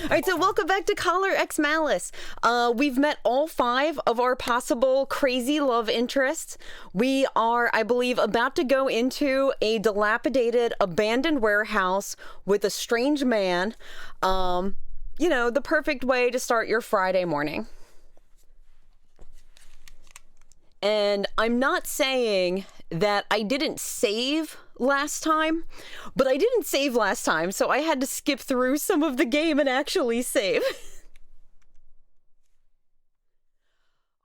All right, so welcome back to Collar X Malice. We've met all 5 of our possible crazy love interests. We are, I believe, about to go into a dilapidated, abandoned warehouse with a strange man. You know, the perfect way to start your Friday morning. And I'm not saying that I didn't save last time, but I didn't save last time, so I had to skip through some of the game and actually save.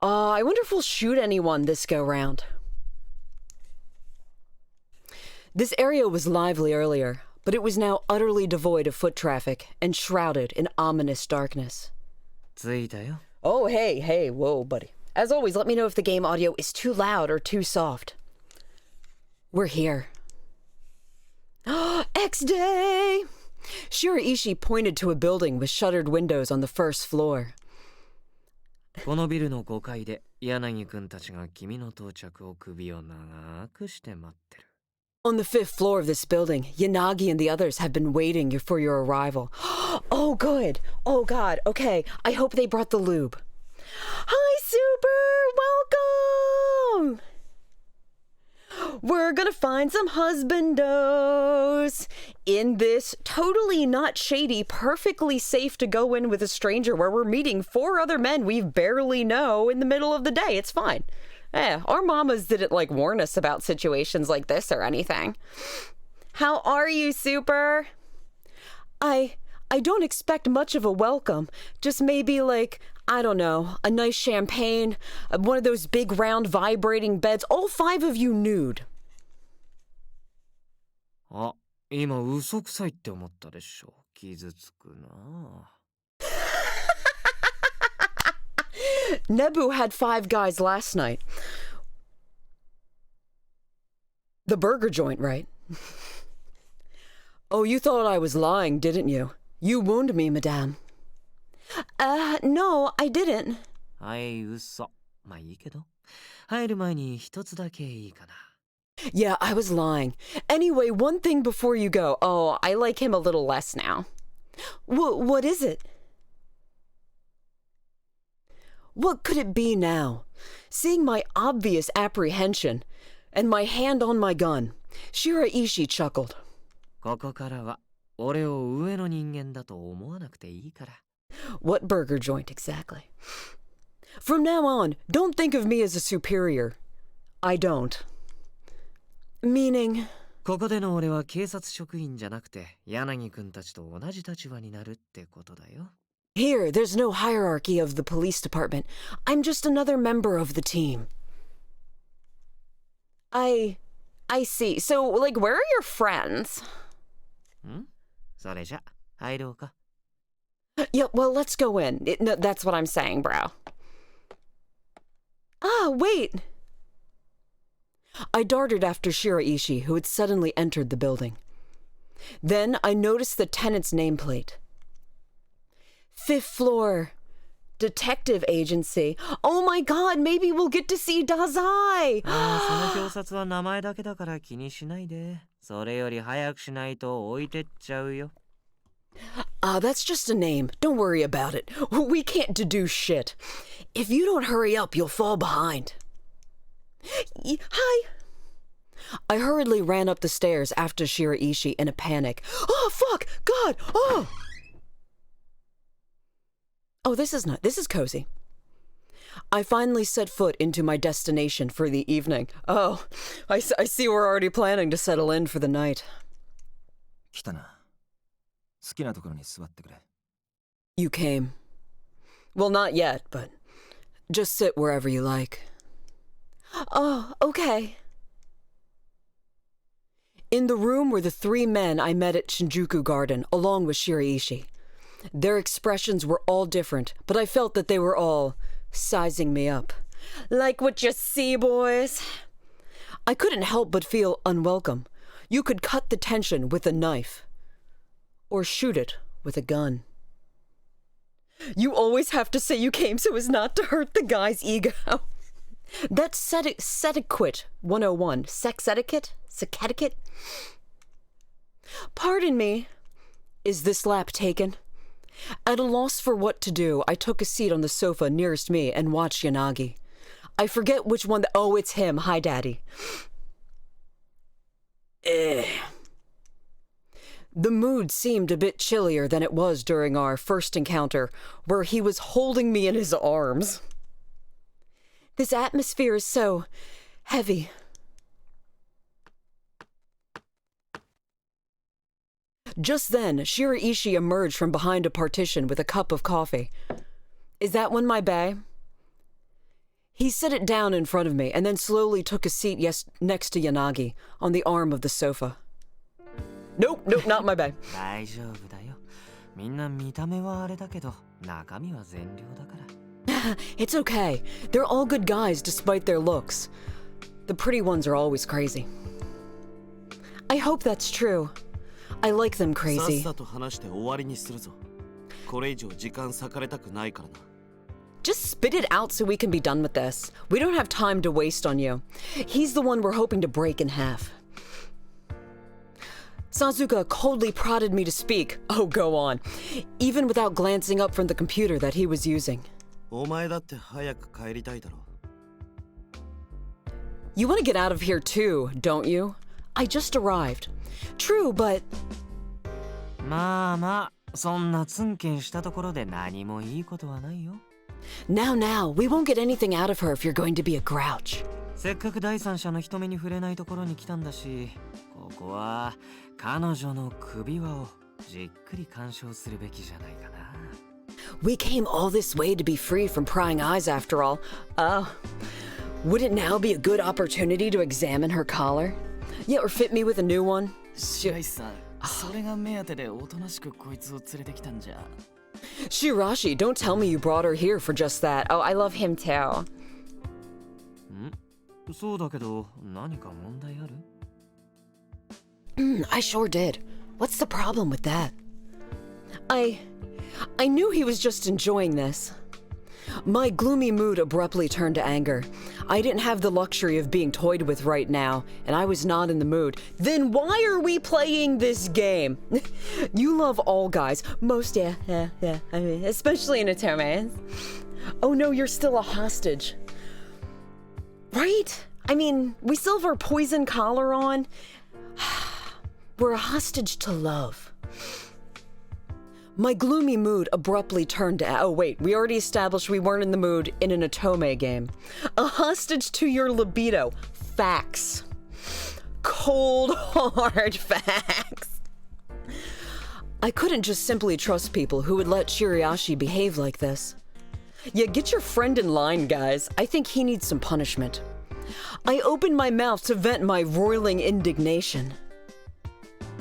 I wonder if we'll shoot anyone this go round. This area was lively earlier, but it was now utterly devoid of foot traffic and shrouded in ominous darkness. Oh, hey, whoa, buddy. As always, let me know if the game audio is too loud or too soft. We're here. X-Day! Shiraishi pointed to a building with shuttered windows on the first floor. On the 5th floor of this building, Yanagi and the others have been waiting for your arrival. Oh, good. Oh, God. Okay, I hope they brought the lube. Hi, Super! Welcome! We're gonna find some husbandos in this totally not shady, perfectly safe to go in with a stranger where we're meeting 4 other men we barely know in the middle of the day. It's fine. Yeah, our mamas didn't warn us about situations like this or anything. How are you, Super? I don't expect much of a welcome. Just maybe I don't know, a nice champagne, one of those big round vibrating beds, all 5 of you nude. Nebu had 5 guys last night. The burger joint, right? Oh, you thought I was lying, didn't you? You wound me, madame. No, I didn't. Yeah, I was lying. Anyway, one thing before you go. Oh, I like him a little less now. What is it? What could it be now? Seeing my obvious apprehension and my hand on my gun, Shiraishi chuckled. What burger joint exactly? From now on, don't think of me as a superior. I don't. Meaning? Here, there's no hierarchy of the police department. I'm just another member of the team. I see. So, where are your friends? Yeah, well, let's go in. No, that's what I'm saying, bro. Wait. I darted after Shiraishi, who had suddenly entered the building. Then I noticed the tenant's nameplate. 5th floor. Detective agency. Oh my god, maybe we'll get to see Dazai! That's just a name. Don't worry about it. We can't deduce shit. If you don't hurry up, you'll fall behind. Hi! I hurriedly ran up the stairs after Shiraishi in a panic. Oh, fuck! God! Oh! Oh, this is cozy. I finally set foot into my destination for the evening. Oh, I see we're already planning to settle in for the night. You came. Well, not yet, but just sit wherever you like. Oh, okay. In the room were the 3 men I met at Shinjuku Garden, along with Shiraishi. Their expressions were all different, but I felt that they were all sizing me up. Like what you see, boys? I couldn't help but feel unwelcome. You could cut the tension with a knife. Or shoot it with a gun. You always have to say you came so as not to hurt the guy's ego. That's etiquette 101. Sex etiquette? Sex etiquette? Pardon me. Is this lap taken? At a loss for what to do, I took a seat on the sofa nearest me and watched Yanagi. I forget which one. Oh, it's him. Hi, Daddy. The mood seemed a bit chillier than it was during our first encounter, where he was holding me in his arms. This atmosphere is so heavy. Just then, Shiraishi emerged from behind a partition with a cup of coffee. Is that one my bae? He set it down in front of me and then slowly took a seat next to Yanagi on the arm of the sofa. Nope, not my bae. 大丈夫だよ。みんな見た目はあれだけど、中身は善良だから。It's okay. They're all good guys despite their looks. The pretty ones are always crazy. I hope that's true. I like them crazy. さっさと話して終わりにするぞ。これ以上時間割かれたくないからな。Just spit it out so we can be done with this. We don't have time to waste on you. He's the one we're hoping to break in half. Sazuka coldly prodded me to speak. Oh, go on. Even without glancing up from the computer that he was using. お前だって早く帰りたいだろ。You want to get out of here too, don't you? I just arrived. True, but... まあまあ、そんなツンケンしたところで何もいいことはないよ。Now, we won't get anything out of her if you're going to be a grouch. せっかく第三者の人目に触れないところに来たんだし、ここは彼女の首輪をじっくり鑑賞するべきじゃないかな。We came all this way to be free from prying eyes after all. Would it now be a good opportunity to examine her collar? Yeah, or fit me with a new one? 白石さん、それが目当てでおとなしくこいつを連れてきたんじゃ。Shirashi, don't tell me you brought her here for just that. Oh, I love him too. そうだけど、何か問題ある？ I sure did. What's the problem with that? I knew he was just enjoying this. My gloomy mood abruptly turned to anger. I didn't have the luxury of being toyed with right now, and I was not in the mood. Then why are we playing this game? You love all guys. Most, yeah. I mean, especially in Otome. Oh no, you're still a hostage. Right? I mean, we still have our poison collar on. We're a hostage to love. My gloomy mood abruptly turned to... Oh, wait. We already established we weren't in the mood in an Otome game. A hostage to your libido. Facts. Cold, hard facts. I couldn't just simply trust people who would let Shiraishi behave like this. Yeah, get your friend in line, guys. I think he needs some punishment. I opened my mouth to vent my roiling indignation.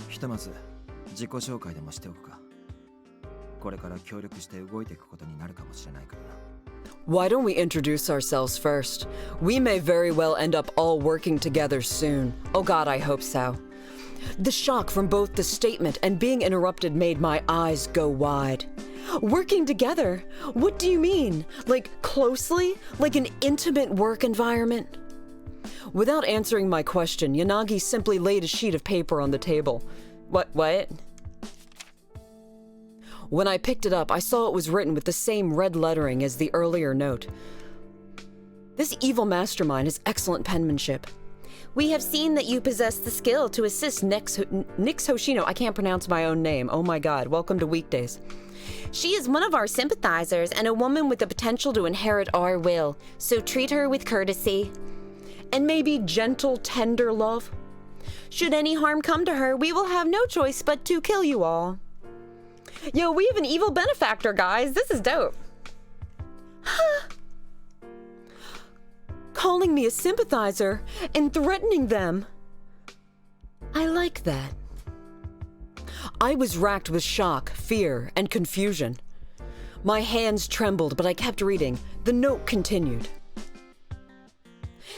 ひとまず自己紹介でもしておくか。これから協力して動いていくことになるかもしれないからな。Why don't we introduce ourselves first? We may very well end up all working together soon. Oh God, I hope so. The shock from both the statement and being interrupted made my eyes go wide. Working together? What do you mean? Like closely? Like an intimate work environment? Without answering my question, Yanagi simply laid a sheet of paper on the table. What? When I picked it up, I saw it was written with the same red lettering as the earlier note. This evil mastermind has excellent penmanship. We have seen that you possess the skill to assist Nix Hoshino. I can't pronounce my own name. Oh my God. Welcome to Weekdays. She is one of our sympathizers and a woman with the potential to inherit our will, so treat her with courtesy. And maybe gentle, tender love. Should any harm come to her, we will have no choice but to kill you all. Yo, we have an evil benefactor, guys. This is dope. Calling me a sympathizer and threatening them. I like that. I was racked with shock, fear, and confusion. My hands trembled, but I kept reading. The note continued.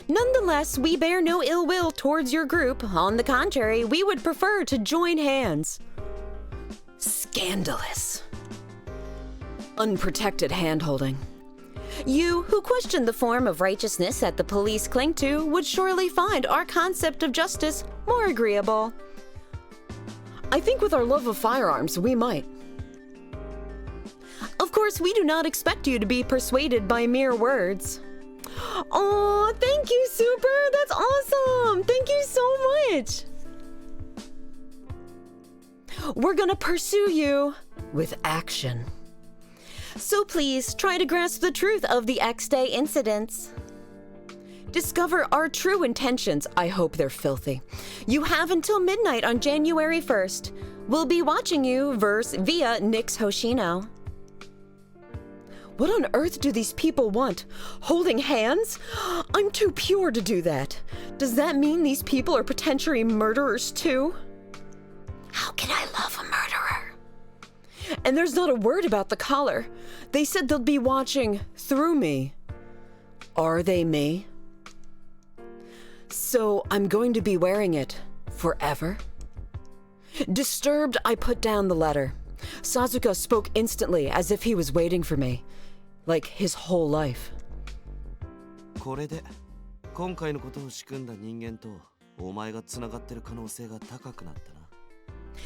Nonetheless, we bear no ill will towards your group. On the contrary, we would prefer to join hands. Scandalous. Unprotected handholding. You, who question the form of righteousness that the police cling to, would surely find our concept of justice more agreeable. I think with our love of firearms, we might. Of course, we do not expect you to be persuaded by mere words. Oh, thank you, Super! That's awesome! Thank you so much! We're gonna pursue you with action. So please, try to grasp the truth of the X-Day incidents. Discover our true intentions. I hope they're filthy. You have until midnight on January 1st. We'll be watching you via Nix Hoshino. What on earth do these people want? Holding hands? I'm too pure to do that. Does that mean these people are potentially murderers too? How can I love a murderer? And there's not a word about the collar. They said they'll be watching through me. Are they me? So I'm going to be wearing it forever? Disturbed, I put down the letter. Sazuka spoke instantly as if he was waiting for me. Like his whole life. これで今回のことを仕組んだ人間とお前がつながってる可能性が高くなったな。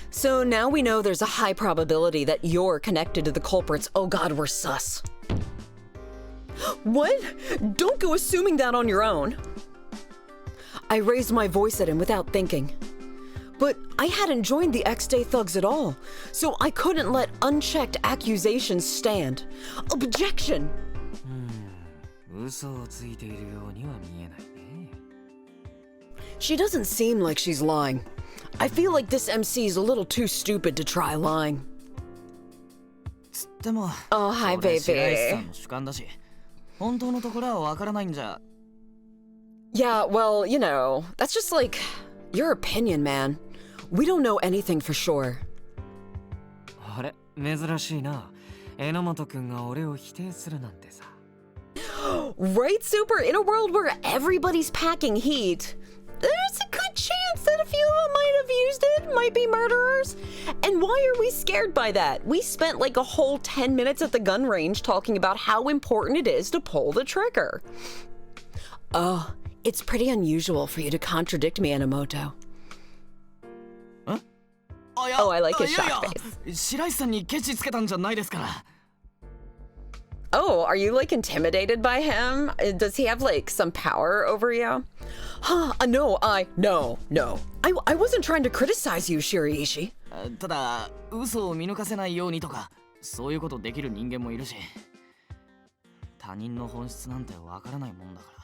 So now we know there's a high probability that you're connected to the culprits. Oh god, we're sus. What? Don't go assuming that on your own. I raised my voice at him without thinking. But I hadn't joined the X-Day thugs at all, so I couldn't let unchecked accusations stand. Objection! 嘘をついているようには見えないね。 She doesn't seem like she's lying. I feel like this MC is a little too stupid to try lying. つっても Oh, hi, それ白石さ baby. んの主観だし、本当のところはわからないんじゃ。 Yeah, well, you know, that's just like your opinion, man. We don't know anything for sure. あれ、珍しいな。榎本くんが俺を否定するなんてさ。 Right, Super? In a world where everybody's packing heat, there's a good chance that a few of them might have used it, might be murderers. And why are we scared by that? We spent like a whole 10 minutes at the gun range talking about how important it is to pull the trigger. Oh, it's pretty unusual for you to contradict me, Enomoto. Oh, I like his shock face. 白石さんにケチつけたんじゃないですから。 Oh, are you like intimidated by him? Does he have like some power over you? Huh, no. I wasn't trying to criticize you, Shiriishi. ただ、嘘を見抜かせないようにとか、そういうことできる人間もいるし、他人の本質なんてわからないもんだから。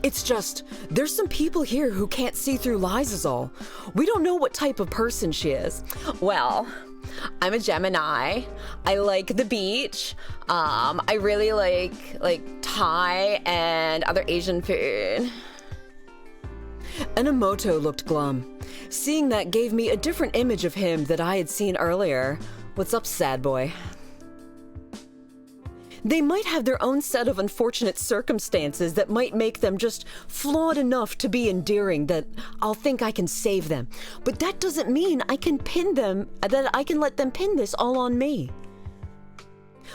It's just, there's some people here who can't see through lies is all. We don't know what type of person she is. Well, I'm a Gemini. I like the beach. I really like Thai and other Asian food. Enomoto looked glum. Seeing that gave me a different image of him that I had seen earlier. What's up, sad boy? They might have their own set of unfortunate circumstances that might make them just flawed enough to be endearing that I'll think I can save them. But that doesn't mean I can let them pin this all on me.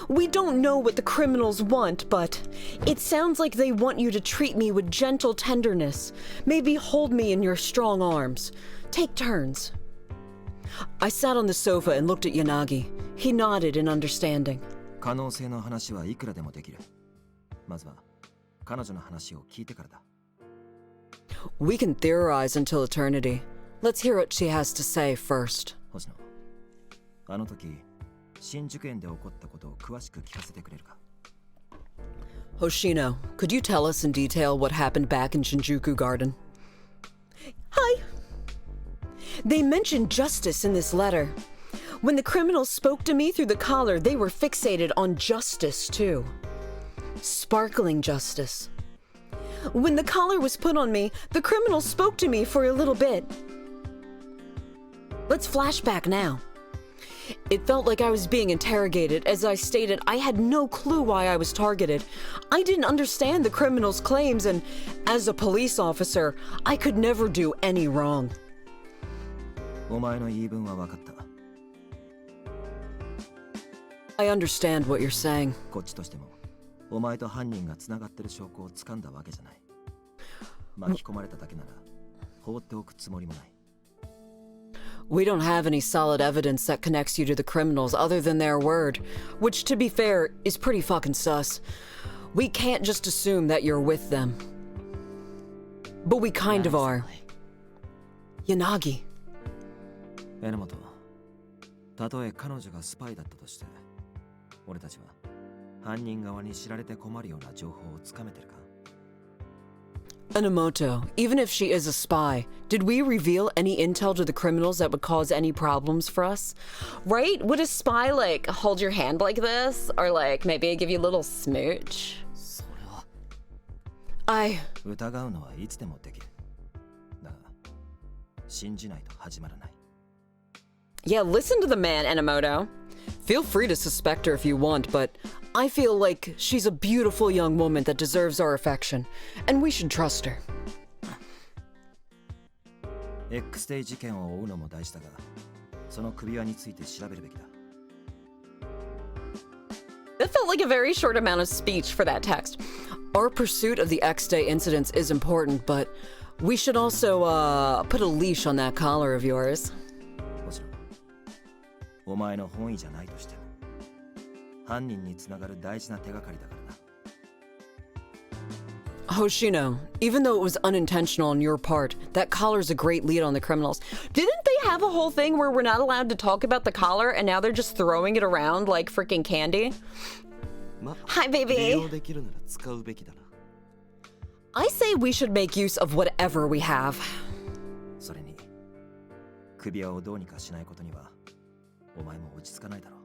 We don't know what the criminals want, but it sounds like they want you to treat me with gentle tenderness. Maybe hold me in your strong arms. Take turns. I sat on the sofa and looked at Yanagi. He nodded in understanding. 可能性の話はいくらでもできる。まずは彼女の話を聞いてからだ。 We can theorize until eternity. Let's hear what she has to say first. 星野、あの時新宿園で起こったことを詳しく聞かせてくれるか。 Hoshino, could you tell us in detail what happened back in Shinjuku Garden? Hi. They mentioned justice in this letter. When the criminals spoke to me through the collar, they were fixated on justice, too. Sparkling justice. When the collar was put on me, the criminals spoke to me for a little bit. Let's flash back now. It felt like I was being interrogated. As I stated, I had no clue why I was targeted. I didn't understand the criminals' claims, and as a police officer, I could never do any wrong. お前の言い分は分かった。 I understand what you're saying. こっちとしても、お前と犯人がつながってる証拠を掴んだわけじゃない。巻き込まれただけなら、放っておくつもりもない。We don't have any solid evidence that connects you to the criminals other than their word, which, to be fair, is pretty fucking sus. We can't just assume that you're with them. But we kind of are. Yanagi. 榎本、たとえ彼女がスパイだったとして、俺たちは犯人側に知られて困るような情報をつかめてるか? Enomoto, even if she is a spy, did we reveal any intel to the criminals that would cause any problems for us? Right? Would a spy, like, hold your hand like this? Or, like, maybe give you a little smooch? それは 疑うのはいつでもできる。だが、信じないと始まらない。Yeah, listen to the man, Enomoto. Feel free to suspect her if you want, but I feel like she's a beautiful young woman that deserves our affection, and we should trust her. X デイ事件を追うのも大事だが、その首輪について調べるべきだ。It felt like a very short amount of speech for that text. Our pursuit of the X-Day incidents is important, but we should also, put a leash on that collar of yours. もちろん、お前の本意じゃないとしても、犯人につながる大事な手がかりだからな。Hoshino, even though it was unintentional on your part, that collar's a great lead on the criminals. Didn't they have a whole thing where we're not allowed to talk about the collar and now they're just throwing it around like freaking candy? Hi, baby. I say we should make use of whatever we have. それに、首輪をどうにかしないことには、お前も落ち着かないだろう。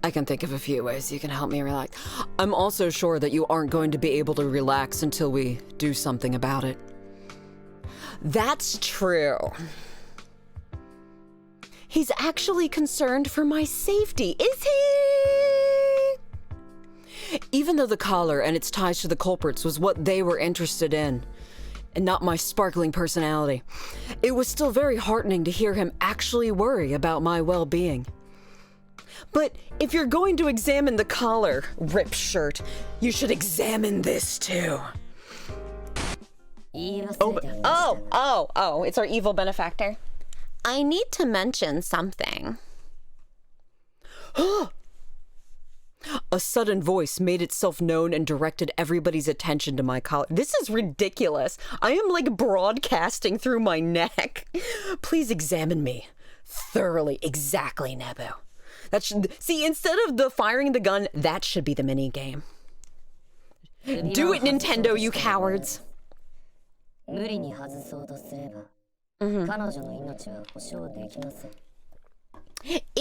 I can think of a few ways you can help me relax. I'm also sure that you aren't going to be able to relax until we do something about it. That's true. He's actually concerned for my safety, is he? Even though the collar and its ties to the culprits was what they were interested in, and not my sparkling personality, it was still very heartening to hear him actually worry about my well-being. But if you're going to examine the collar, rip shirt, you should examine this too. Oh, it's our evil benefactor. I need to mention something. A sudden voice made itself known and directed everybody's attention to my collar. This is ridiculous. I am like broadcasting through my neck. Please examine me thoroughly. Exactly, Nebu. That should see, instead of the firing the gun, that should be the mini game. Do it, Nintendo, you cowards. It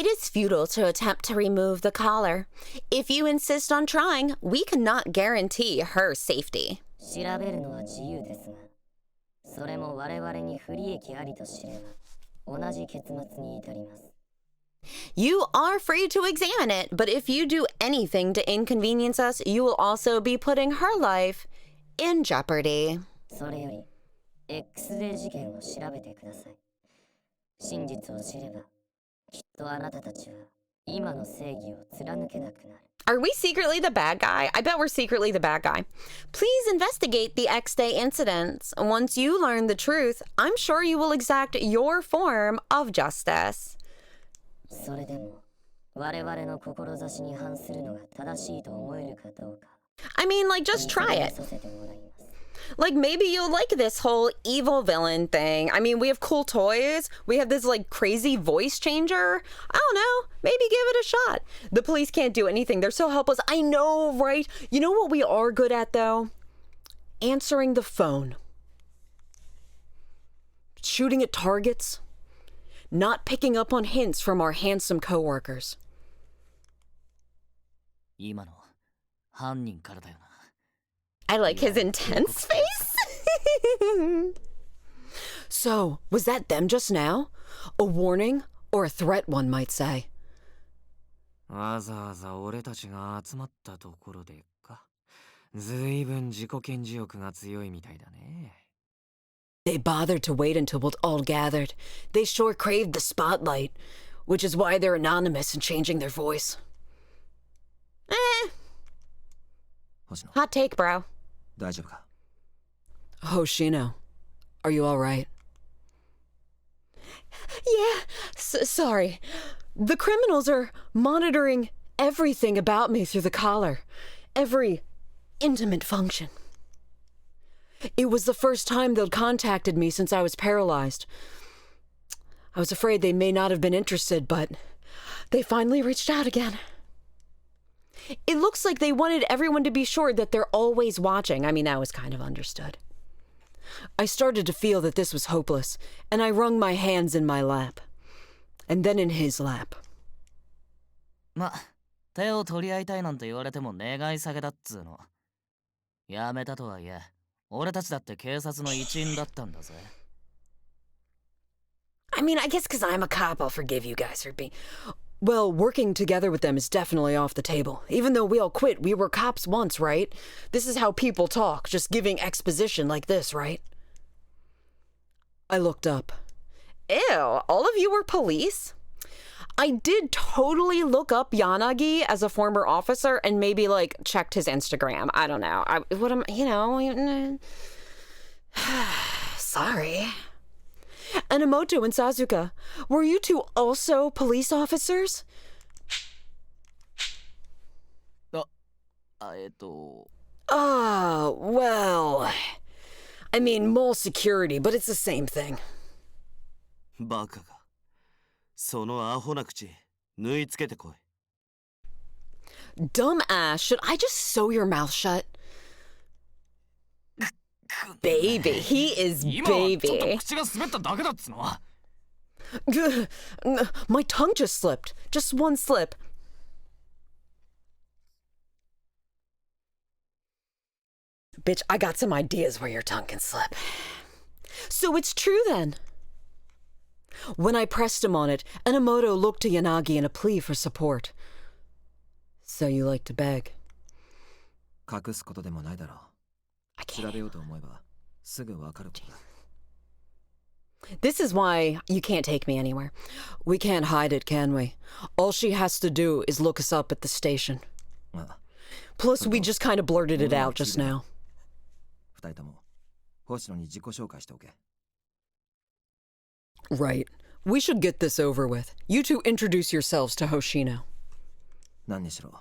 is futile to attempt to remove the collar. If you insist on trying, we cannot guarantee her safety. You are free to examine it, but if you do anything to inconvenience us, you will also be putting her life in jeopardy. Are we secretly the bad guy? I bet we're secretly the bad guy. Please investigate the X-Day incidents. Once you learn the truth, I'm sure you will exact your form of justice. I mean, like, just try it. Like, maybe you'll like this whole evil villain thing. I mean, we have cool toys. We have this, like, crazy voice changer. I don't know. Maybe give it a shot. The police can't do anything. They're so helpless. I know, right? You know what we are good at, though? Answering the phone. Shooting at targets. Not picking up on hints from our handsome coworkers. I like his intense face. So, was that them just now? A warning or a threat, one might say. わざわざ俺たちが集まったところでか。ずいぶん自己顕示欲が強いみたいだね。They bothered to wait until we'd all gathered. They sure craved the spotlight, which is why they're anonymous and changing their voice. Hot take, bro. 大丈夫か? Hoshino, are you all right? Yeah, Sorry. The criminals are monitoring everything about me through the collar. Every intimate function. It was the first time they'd contacted me since I was paralyzed. I was afraid they may not have been interested, but they finally reached out again. It looks like they wanted everyone to be sure that they're always watching. I mean, that was kind of understood. I started to feel that this was hopeless, and I wrung my hands in my lap. And then in his lap. ま、手を取り合いたいなんて言われても願い下げだっつーの。やめたとはいえ、俺たちだって警察の一員だったんだぜ。I mean, I guess because I'm a cop, I'll forgive you guys for being... Well, working together with them is definitely off the table. Even though we all quit, we were cops once, right? This is how people talk, just giving exposition like this, right? I looked up. Ew, all of you were police? I did totally look up Yanagi as a former officer and maybe, like, checked his Instagram. I don't know. Sorry. Enomoto and Sazuka, were you two also police officers? Well... I mean, mall security, but it's the same thing. バカが。そのアホな口、縫い付けてこい。Dumbass, should I just sew your mouth shut? Baby, he is baby. My tongue just slipped. Just one slip. Bitch, I got some ideas where your tongue can slip. So it's true then. When I pressed him on it, Enomoto looked to Yanagi in a plea for support. So you like to beg? 隠すことでもないだろう。 I can't. 調べようと思えばすぐわかることだ。 This is why you can't take me anywhere. We can't hide it, can we? All she has to do is look us up at the station. Plus, we just kind of blurted it out just now. 二人とも星野に自己紹介しておけ。 Right. We should get this over with. You two introduce yourselves to Hoshino. 何にしろ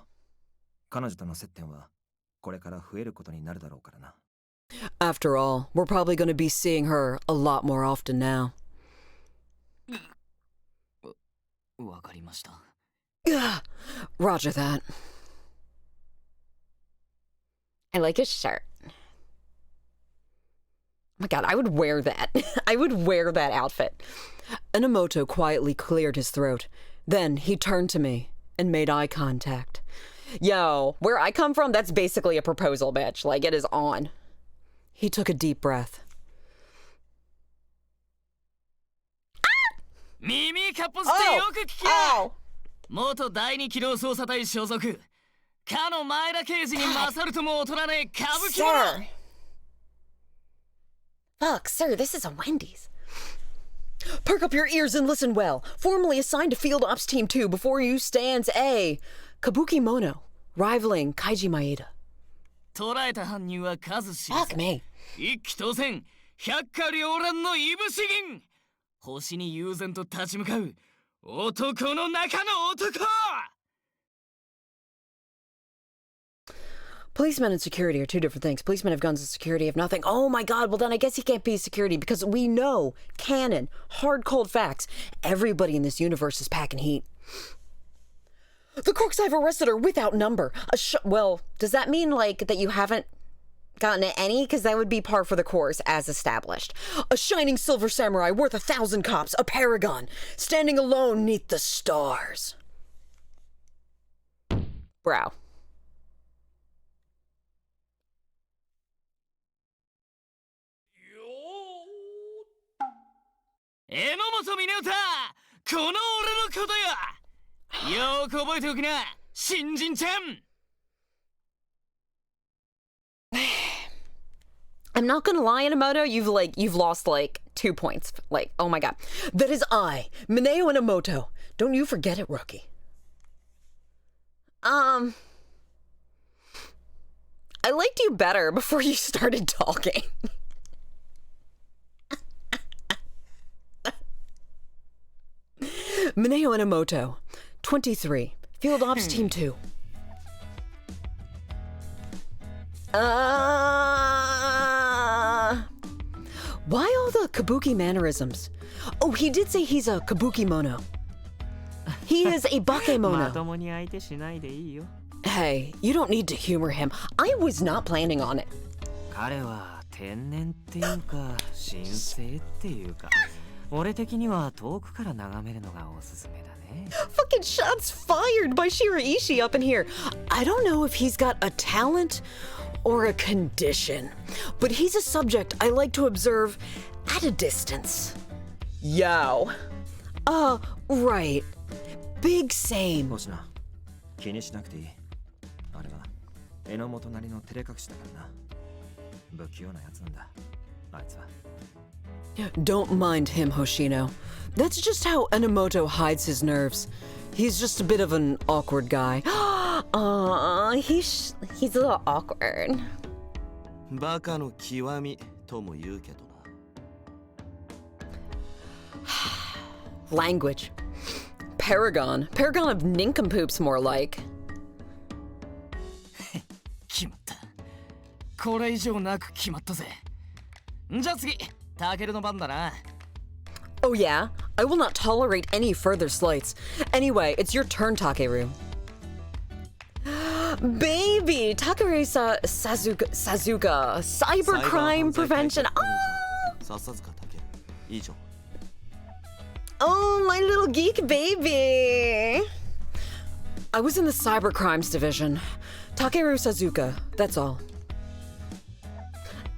彼女との接点はこれから増えることになるだろうからな。 After all, we're probably going to be seeing her a lot more often now. わかりました。 Roger that. I like his shirt. Oh my god, I would wear that. I would wear that outfit. Enomoto quietly cleared his throat. Then he turned to me and made eye contact. Yo, where I come from, that's basically a proposal, bitch. Like, it is on. He took a deep breath. 耳かっぽしてよく聞け。元第二機動捜査隊所属。かの前田刑事に勝るとも劣らねえ歌舞伎者。 Fuck, sir, this is a Wendy's. Perk up your ears and listen well. Formerly assigned to Field Ops Team 2, before you stands a Kabuki Mono, rivaling Kaiji Maeda. 捕らえた犯人は数知れ Fuck ず。 me. 一気当選、百花繚乱のいぶし銀。星に悠然と立ち向かう男の中の男。 Policemen and security are two different things. Policemen have guns and security have nothing. Oh my god, well then I guess he can't be security because we know, canon, hard cold facts, everybody in this universe is packing heat. The crooks I've arrested are without number. Well, does that mean like that you haven't gotten any? Because that would be par for the course as established. A shining silver samurai worth 1,000 cops, a paragon, standing alone neath the stars. Bro. 榎本峰歌、この俺のことよ。よく覚えておきな、新人ちゃん。 I'm not gonna lie, Enomoto, you've lost like 2 points. Like, oh my god. That is I, Mineo Enomoto. Don't you forget it, rookie. I liked you better before you started talking. Mineo Enomoto, 23, Field Ops Team 2. Why all the kabuki mannerisms? Oh, he did say he's a kabuki mono. He is a bakemono. まともに相手しないでいいよ。 Hey, you don't need to humor him. I was not planning on it. 彼は天然っていうか神聖っていうか、俺的には遠くから眺めるのがおすすめだね。 Fucking shots fired by Shiraishi up in here. I don't know if he's got a talent or a condition, but he's a subject I like to observe at a distance. Yo. Right. Big same. 星野、気にしなくていい。あれは榎本なりの照れ隠しだからな。不器用なやつなんだ、あいつは。 Don't mind him, Hoshino. That's just how Enomoto hides his nerves. He's just a bit of an awkward guy. He's a little awkward. バカの極みとも言うけどな。Language. Paragon of nincompoops, more like. 決まった。これ以上なく決まったぜ。じゃあ次、タケルの番だな。 Oh yeah? I will not tolerate any further slights. Anyway, it's your turn, Takeru. Baby! Sazuka. Cybercrime prevention. Sazuka Takeru. 以上。 Oh, my little geek baby! I was in the cybercrimes division. Takeru Sazuka, that's all.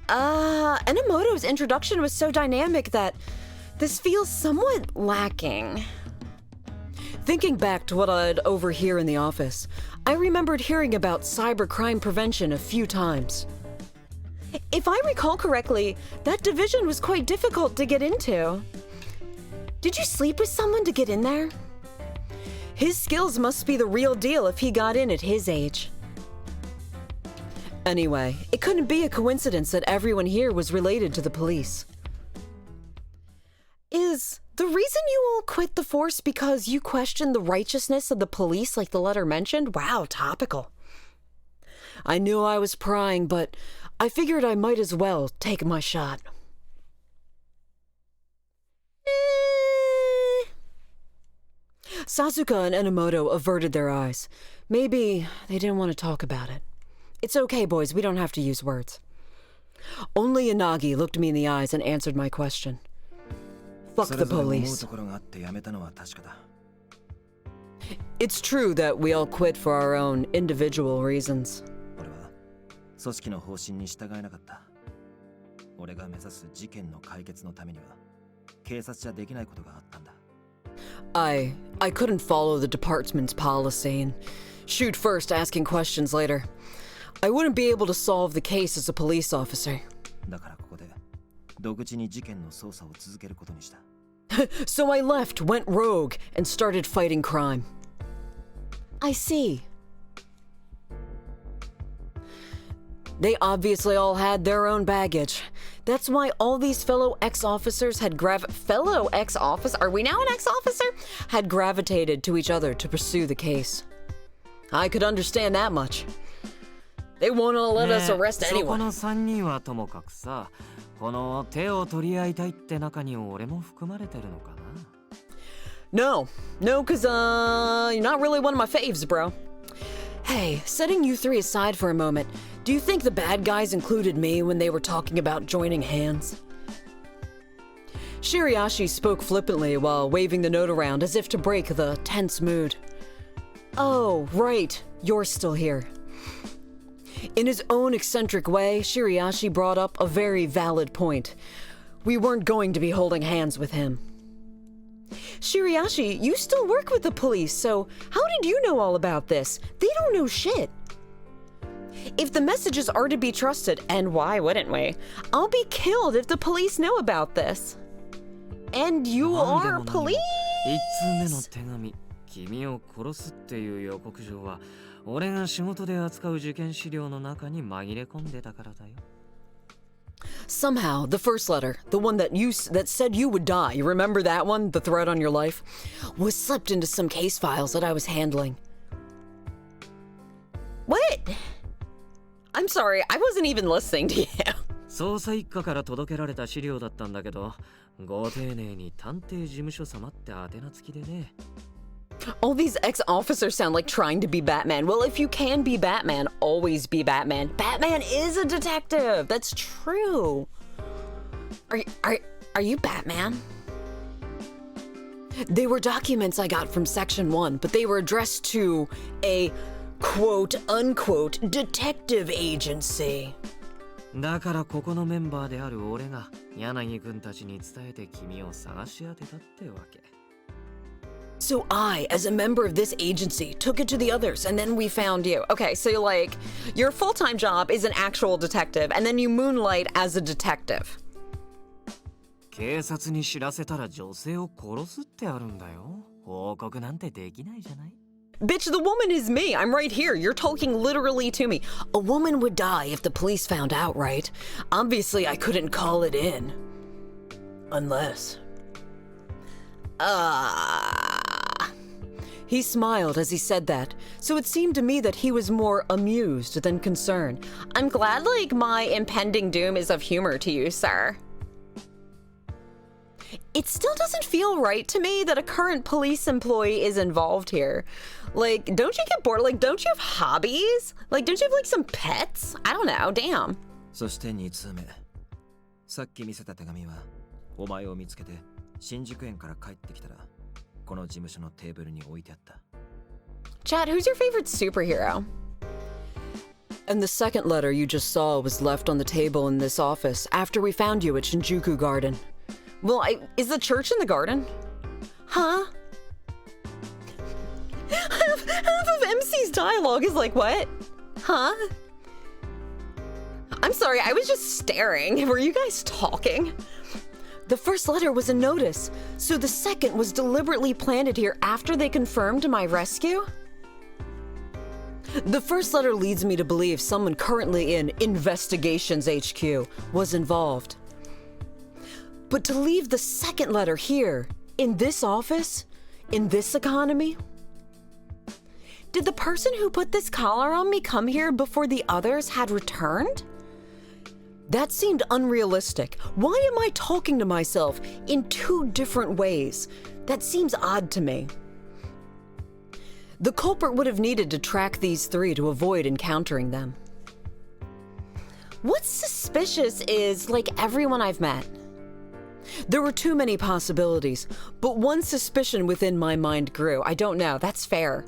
Enomoto's introduction was so dynamic that this feels somewhat lacking. Thinking back to what I'd overhear in the office, I remembered hearing about cybercrime prevention a few times. If I recall correctly, that division was quite difficult to get into. Did you sleep with someone to get in there? His skills must be the real deal if he got in at his age. Anyway, it couldn't be a coincidence that everyone here was related to the police. Is the reason you all quit the force because you questioned the righteousness of the police like the letter mentioned? Wow, topical. I knew I was prying, but I figured I might as well take my shot. Sazuka and Enomoto averted their eyes. Maybe they didn't want to talk about it. It's okay, boys, we don't have to use words. Only Yanagi looked me in the eyes and answered my question. Fuck the police. It's true that we all quit for our own individual reasons. I couldn't follow the department's policy and shoot first, asking questions later. I wouldn't be able to solve the case as a police officer. So I left, went rogue, and started fighting crime. I see. They obviously all had their own baggage. That's why all these fellow ex-officers had fellow ex-officer? Are we now an ex-officer? Had gravitated to each other to pursue the case. I could understand that much. They won't let us arrest anyone. そこの3人はともかくさ、この手を取り合いたいって中に俺も含まれてるのかな? No, cause you're not really one of my faves, bro. Hey, setting you three aside for a moment, do you think the bad guys included me when they were talking about joining hands? Shiriashi spoke flippantly while waving the note around as if to break the tense mood. Oh, right, you're still here. In his own eccentric way, Shiriashi brought up a very valid point. We weren't going to be holding hands with him. Shiriashi, you still work with the police, so how did you know all about this? They don't know shit. If the messages are to be trusted, and why wouldn't we? I'll be killed if the police know about this. And you are police? 1通目の手紙、君を殺すっていう予告状は俺が仕事で扱う事件資料の中に紛れ込んでたからだよ。Somehow, the first letter, the one that said you would die, you remember that one, the threat on your life, was slipped into some case files that I was handling. What? I'm sorry, I wasn't even listening to you. 捜査一課から届けられた資料だったんだけど、ご丁寧に探偵事務所様って宛名付きでね。All these ex-officers sound like trying to be Batman. Well, if you can be Batman, always be Batman. Batman is a detective. That's true. Are you Batman? They were documents I got from Section 1, but they were addressed to a quote-unquote detective agency. だからここのメンバーである俺が柳君たちに伝えて君を探し当てたってわけ。So I, as a member of this agency, took it to the others, and then we found you. Okay, so like, your full-time job is an actual detective, and then you moonlight as a detective. 警察に知らせたら女性を殺すってあるんだよ。報告なんてできないじゃない。Bitch, the woman is me. I'm right here. You're talking literally to me. A woman would die if the police found out, right? Obviously, I couldn't call it in. Unless... He smiled as he said that, so it seemed to me that he was more amused than concerned. I'm glad, like, my impending doom is of humor to you, sir. It still doesn't feel right to me that a current police employee is involved here. Like, don't you get bored? Like, don't you have hobbies? Like, don't you have, like, some pets? I don't know, damn. そして2通目。さっき見せた手紙は、お前を見つけて新宿園から帰ってきたら、この事務所のテーブルに置いてあった。Chad, who's your favorite superhero? And the second letter you just saw was left on the table in this office after we found you at Shinjuku Garden. Well, is the church in the garden? Huh? Half of MC's dialogue is like, what? Huh? I'm sorry, I was just staring. Were you guys talking? The first letter was a notice, so the second was deliberately planted here after they confirmed my rescue? The first letter leads me to believe someone currently in Investigations HQ was involved. But to leave the second letter here, in this office, in this economy? Did the person who put this collar on me come here before the others had returned? That seemed unrealistic. Why am I talking to myself in two different ways? That seems odd to me. The culprit would have needed to track these three to avoid encountering them. What's suspicious is, like, everyone I've met. There were too many possibilities, but one suspicion within my mind grew. I don't know, that's fair.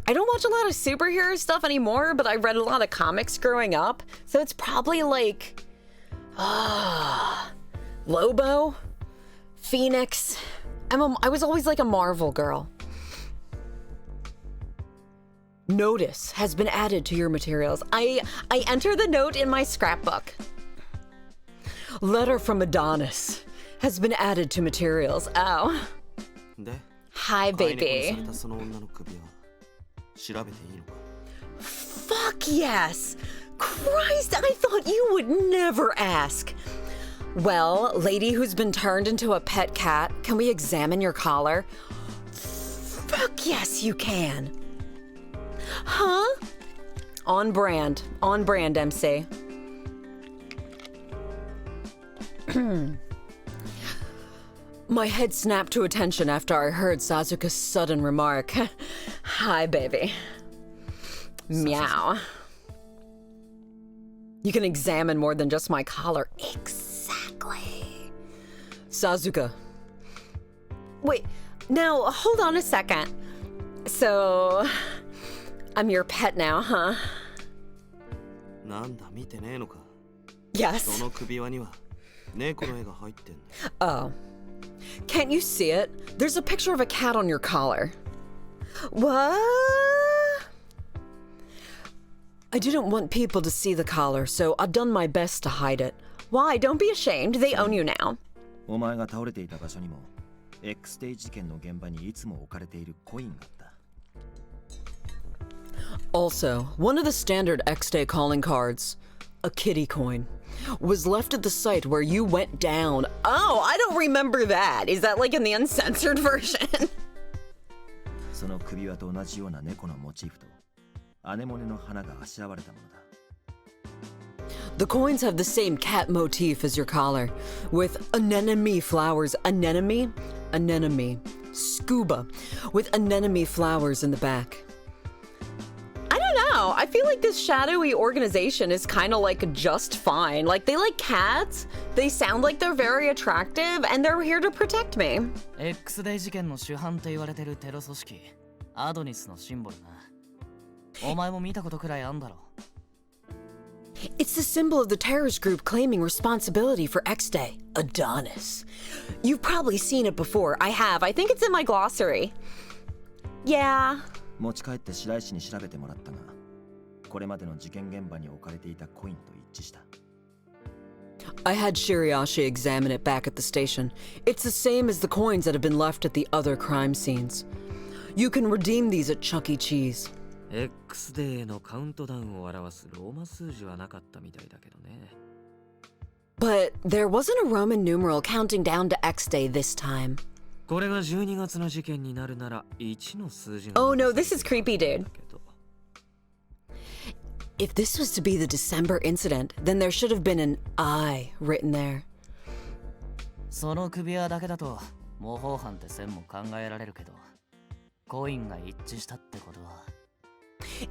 I don't watch a lot of superhero stuff anymore, but I read a lot of comics growing up, so it's probably like... Lobo? Phoenix? I was always like a Marvel girl. Notice has been added to your materials. I enter the note in my scrapbook. Letter from Adonis has been added to materials. Oh. Hi, baby. Fuck yes! Christ, I thought you would never ask. Well, lady who's been turned into a pet cat, can we examine your collar? Fuck yes, you can. Huh? On brand, MC. My head snapped to attention after I heard Sazuka's sudden remark. Hi, baby. Meow. You can examine more than just my collar. Exactly. Sazuka. Wait, now hold on a second. So, I'm your pet now, huh? Yes. Oh. Can't you see it? There's a picture of a cat on your collar. What? I didn't want people to see the collar, so I've done my best to hide it. Why? Don't be ashamed. They own you now. お前が倒れていた場所にも X デイ事件の現場にいつも置かれているコインがあった。 Also, one of the standard X-Day calling cards, a kitty coin, was left at the site where you went down. Oh, I don't remember that. Is that like in the uncensored version? その首輪と同じような猫のモチーフとアネモネの花があしらわれたものだ。The coins have the same cat motif as your collar, with anemone flowers. Anemone? Anemone. Scuba, with anemone flowers in the back. I don't know. I feel like this shadowy organization is kind of like just fine. Like, they like cats, they sound like they're very attractive, and they're here to protect me. X デー事件の主犯って言われてるテロ組織アドニスのシンボルな。お前も見たことくらいあんだろ。It's the symbol of the terrorist group claiming responsibility for X Day, Adonis. You've probably seen it before. I have. I think it's in my glossary. Yeah. 持ち帰って白石に調べてもらったが、これまでの事件現場に置かれていたコインと一致した。I had Shiriashi examine it back at the station. It's the same as the coins that have been left at the other crime scenes. You can redeem these at Chuck E. Cheese. X デーのカウントダウンを表すローマ数字はなかったみたいだけどね。But there wasn't a Roman numeral counting down to X Day this time. これが12月の事件になるなら1の数字が。Oh no, this is creepy, dude. If this was to be the December incident, then there should have been an I written there. その首輪だけだと模倣犯って線も考えられるけど、コインが一致したってことは。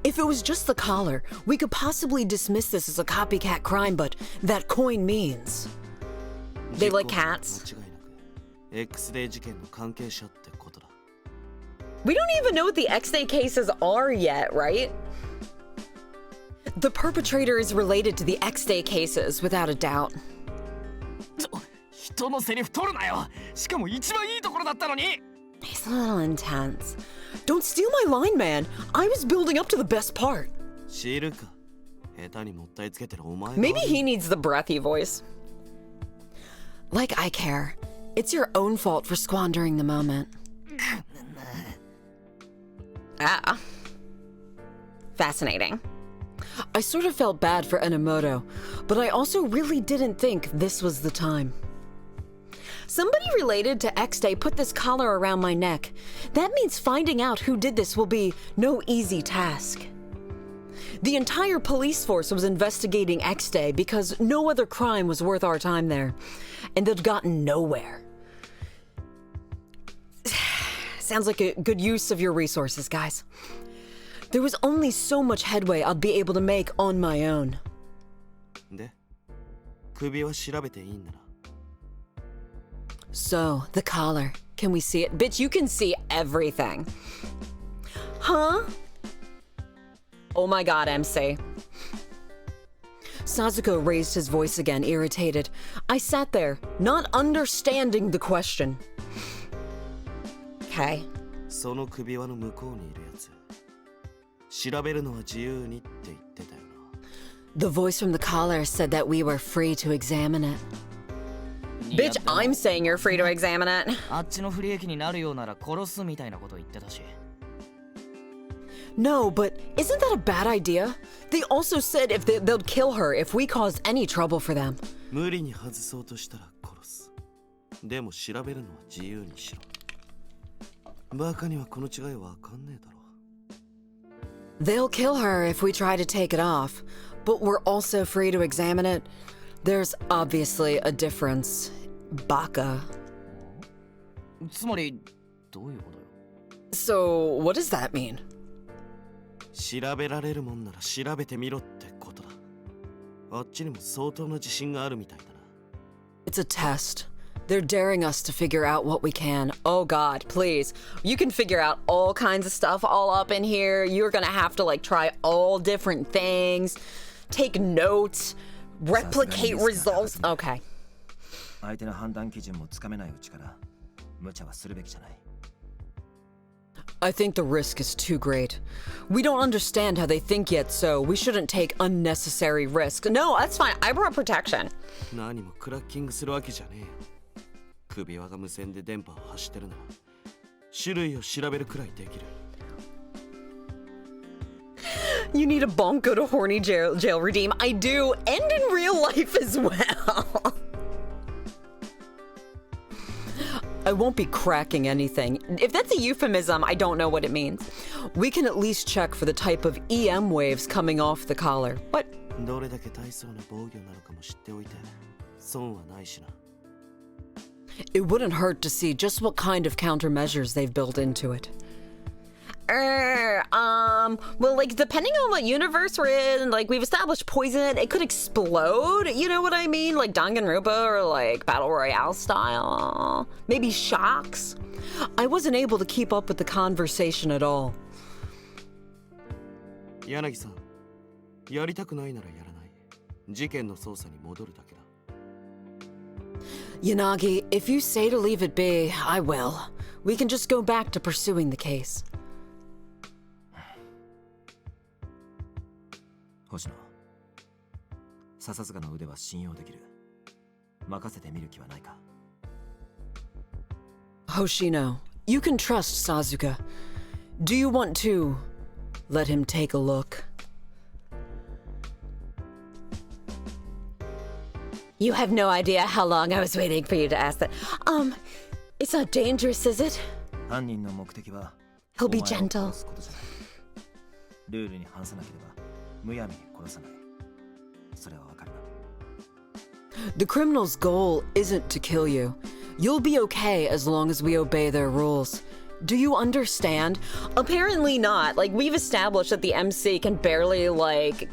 If it was just the collar, we could possibly dismiss this as a copycat crime, but that coin means they like cats. X デー事件の関係者ってことだ。We don't even know what the X Day cases are yet, right? The perpetrator is related to the X Day cases, without a doubt. 人のセリフ取るなよ。しかも一番いいところだったのに。He's a little intense. Don't steal my line, man. I was building up to the best part. 知るか。下手にもったいつけてるお前が。Maybe he needs the breathy voice. Like I care. It's your own fault for squandering the moment. Ah. Fascinating. I sort of felt bad for Enomoto, but I also really didn't think this was the time. Somebody related to X Day put this collar around my neck. That means finding out who did this will be no easy task. The entire police force was investigating X Day because no other crime was worth our time there, and they'd gotten nowhere. Sounds like a good use of your resources, guys. There was only so much headway I'd be able to make on my own. で、首は調べていいんだな。So, the collar. Can we see it? Bitch, you can see everything. Huh? Oh my god, MC. Sazuka raised his voice again, irritated. I sat there, not understanding the question. Okay. その首輪の向こうにいるやつ。調べるのは自由にって言ってたよな。The voice from the collar said that we were free to examine it. Bitch, I'm saying you're free to examine it. あっちの不利益になるようなら殺すみたいなこと言ってたし。No, but isn't that a bad idea? They also said they'll kill her if we caused any trouble for them. 無理に外そうとしたら殺す。でも調べるのは自由にしろ。バカにはこの違いわかんねえだろ。They'll kill her if we try to take it off, but we're also free to examine it. There's obviously a difference. Baka. つまりどういうことよ。So, what does that mean? 調べられるもんなら調べてみろってことだ。あっちにも相当な自信があるみたいだな。It's a test. They're daring us to figure out what we can. Oh god, please. You can figure out all kinds of stuff all up in here. You're gonna have to like try all different things, take notes, replicate results. Okay. 相手の判断基準もつかめないうちから無茶はするべきじゃない。I think the risk is too great. We don't understand how they think yet, so we shouldn't take unnecessary risk. No, that's fine. I brought protection. 何もクラッキングするわけじゃねえよ。首輪が無線で電波を発してるなら種類を調べるくらいできる。You need a bonko to horny jail redeem. I do, and in real life as well. I won't be cracking anything. If that's a euphemism, I don't know what it means. We can at least check for the type of EM waves coming off the collar. What? どれだけ大層な防御なのかも知っておいて損はないしな。It wouldn't hurt to see just what kind of countermeasures they've built into it. Well, like, depending on what universe we're in, like, we've established poison, it could explode, you know what I mean? Like Danganronpa or, like, Battle Royale style. Maybe shocks. I wasn't able to keep up with the conversation at all. 柳さん、やりたくないならやらない。事件の捜査に戻るだけだ。Yanagi, if you say to leave it be, I will. We can just go back to pursuing the case. 星野、笹塚の腕は信用できる。任せてみる気はないか。Hoshino, you can trust Sazuka. Do you want to let him take a look? You have no idea how long I was waiting for you to ask that. It's not dangerous, is it? 犯人の目的は He'll be お前を gentle. 殺すことじゃない。ルールに反さなければむやみに殺さない。それはわかるな。The criminal's goal isn't to kill you. You'll be okay as long as we obey their rules. Do you understand? Apparently not. Like, we've established that the MC can barely, like,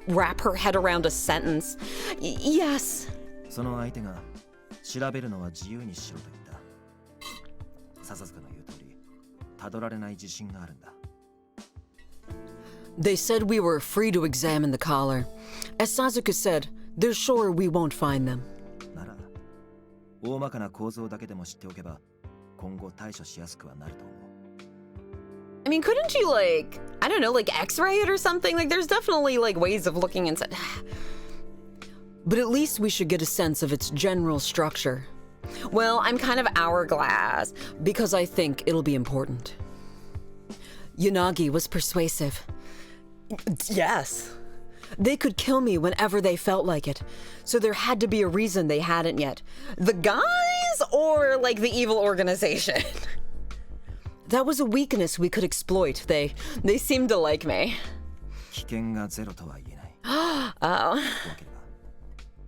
wrap her head around a sentence. Yes. その相手が調べるのは自由にしろと言った。笹塚の言う通り、たどられない自信があるんだ。They said we were free to examine the collar. As Sazuka said, they're sure we won't find them. なら、大まかな構造だけでも知っておけば、今後対処しやすくはなると思う。I mean, couldn't you, like, I don't know, like x-ray it or something? Like, there's definitely, like, ways of looking inside. But at least we should get a sense of its general structure. Well, I'm kind of hourglass, because I think it'll be important. Yanagi was persuasive. Yes. They could kill me whenever they felt like it, so there had to be a reason they hadn't yet. The guys or, like, the evil organization? That was a weakness we could exploit. They seemed to like me. 危険がゼロとは言えない。Oh. 怖ければ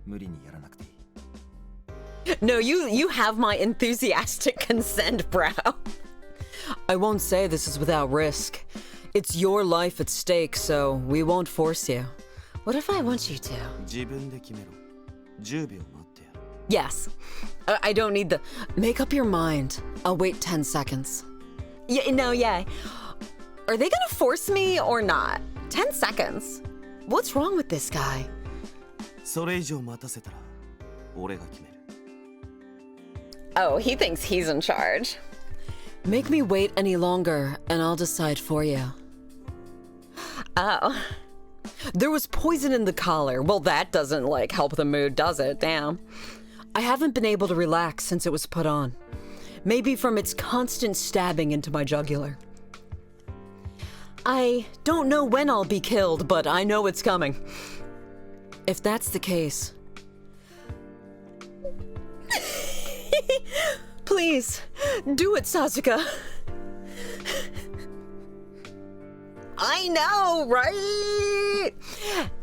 無理にやらなくていい。No, you have my enthusiastic consent, bro. I won't say this is without risk. It's your life at stake, so we won't force you. What if I want you to? 自分で決めろ。10秒待ってやる。 Yes. I don't need the... Make up your mind. I'll wait 10 seconds. Yeah, no, yeah. Are they gonna force me or not? 10 seconds? What's wrong with this guy? それ以上待たせたら俺が決める。 Oh, he thinks he's in charge. Make me wait any longer, and I'll decide for you. Oh. There was poison in the collar. Well, that doesn't, like, help the mood, does it? Damn. I haven't been able to relax since it was put on. Maybe from its constant stabbing into my jugular. I don't know when I'll be killed, but I know it's coming. If that's the case... Please, do it, Sazuka. I know, right?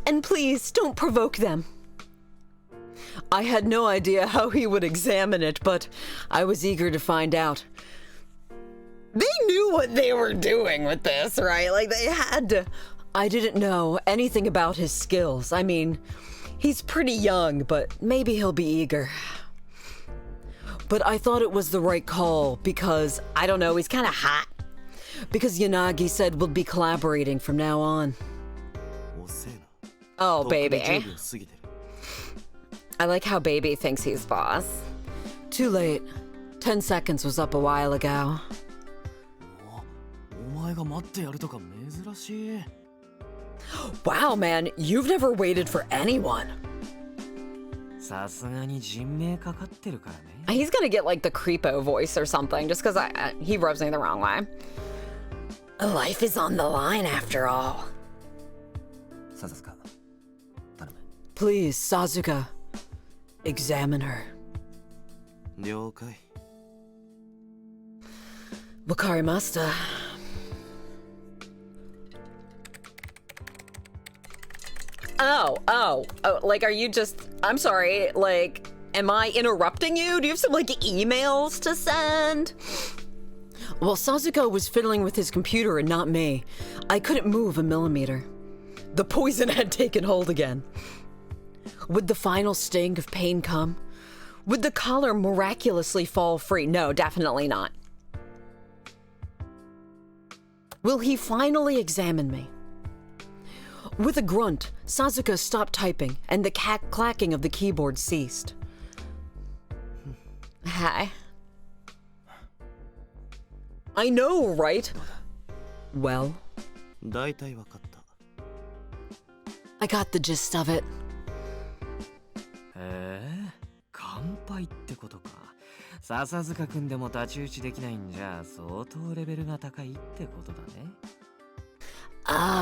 And please, don't provoke them. I had no idea how he would examine it, but I was eager to find out. They knew what they were doing with this, right? Like, they had to... I didn't know anything about his skills. I mean, he's pretty young, but maybe he'll be eager. But I thought it was the right call because, I don't know, he's kind of hot. Because Yanagi said we'll be collaborating from now on. 遅えな。 Oh, とっくに baby. 10秒過ぎてる。 I like how baby thinks he's boss. Too late. 10 seconds was up a while ago. お前が待ってやるとか珍しい。 Wow, man, you've never waited for anyone. さすがに人命かかってるからね。 He's gonna get like the creepo voice or something just because he rubs me the wrong way. Life is on the line after all. 笹塚。頼む。 Please, Sazuka. Examine her. 了解。 Wakarimasta. Oh, like, are you just, I'm sorry, like, am I interrupting you? Do you have some, like, emails to send? Well, Sazuka was fiddling with his computer and not me. I couldn't move a millimeter. The poison had taken hold again. Would the final sting of pain come? Would the collar miraculously fall free? No, definitely not. Will he finally examine me? With a grunt, Sazuka stopped typing, and the clacking of the keyboard ceased. Hi. I know, right? Well, 大体わかった。 I got the gist of it. 乾杯ってことか。笹塚くんでも太刀打ちできないんじゃ相当レベルが高いってことだね。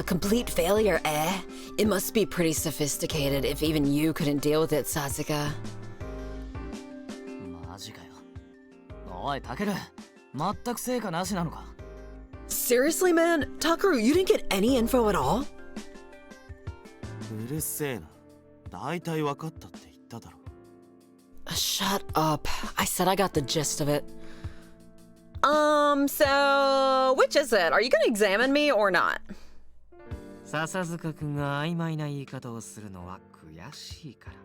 Complete failure, eh? It must be pretty sophisticated if even you couldn't deal with it, Sazuka. マジかよ。おい、タケル。全く成果なしなのか。 Seriously, man? Takaru, you didn't get any info at all? うるせえな。大体わかったって言っただろ。 Shut up. I said I got the gist of it. So, which is it? Are you gonna examine me or not? 笹塚くんが曖昧な言い方をするのは悔しいから。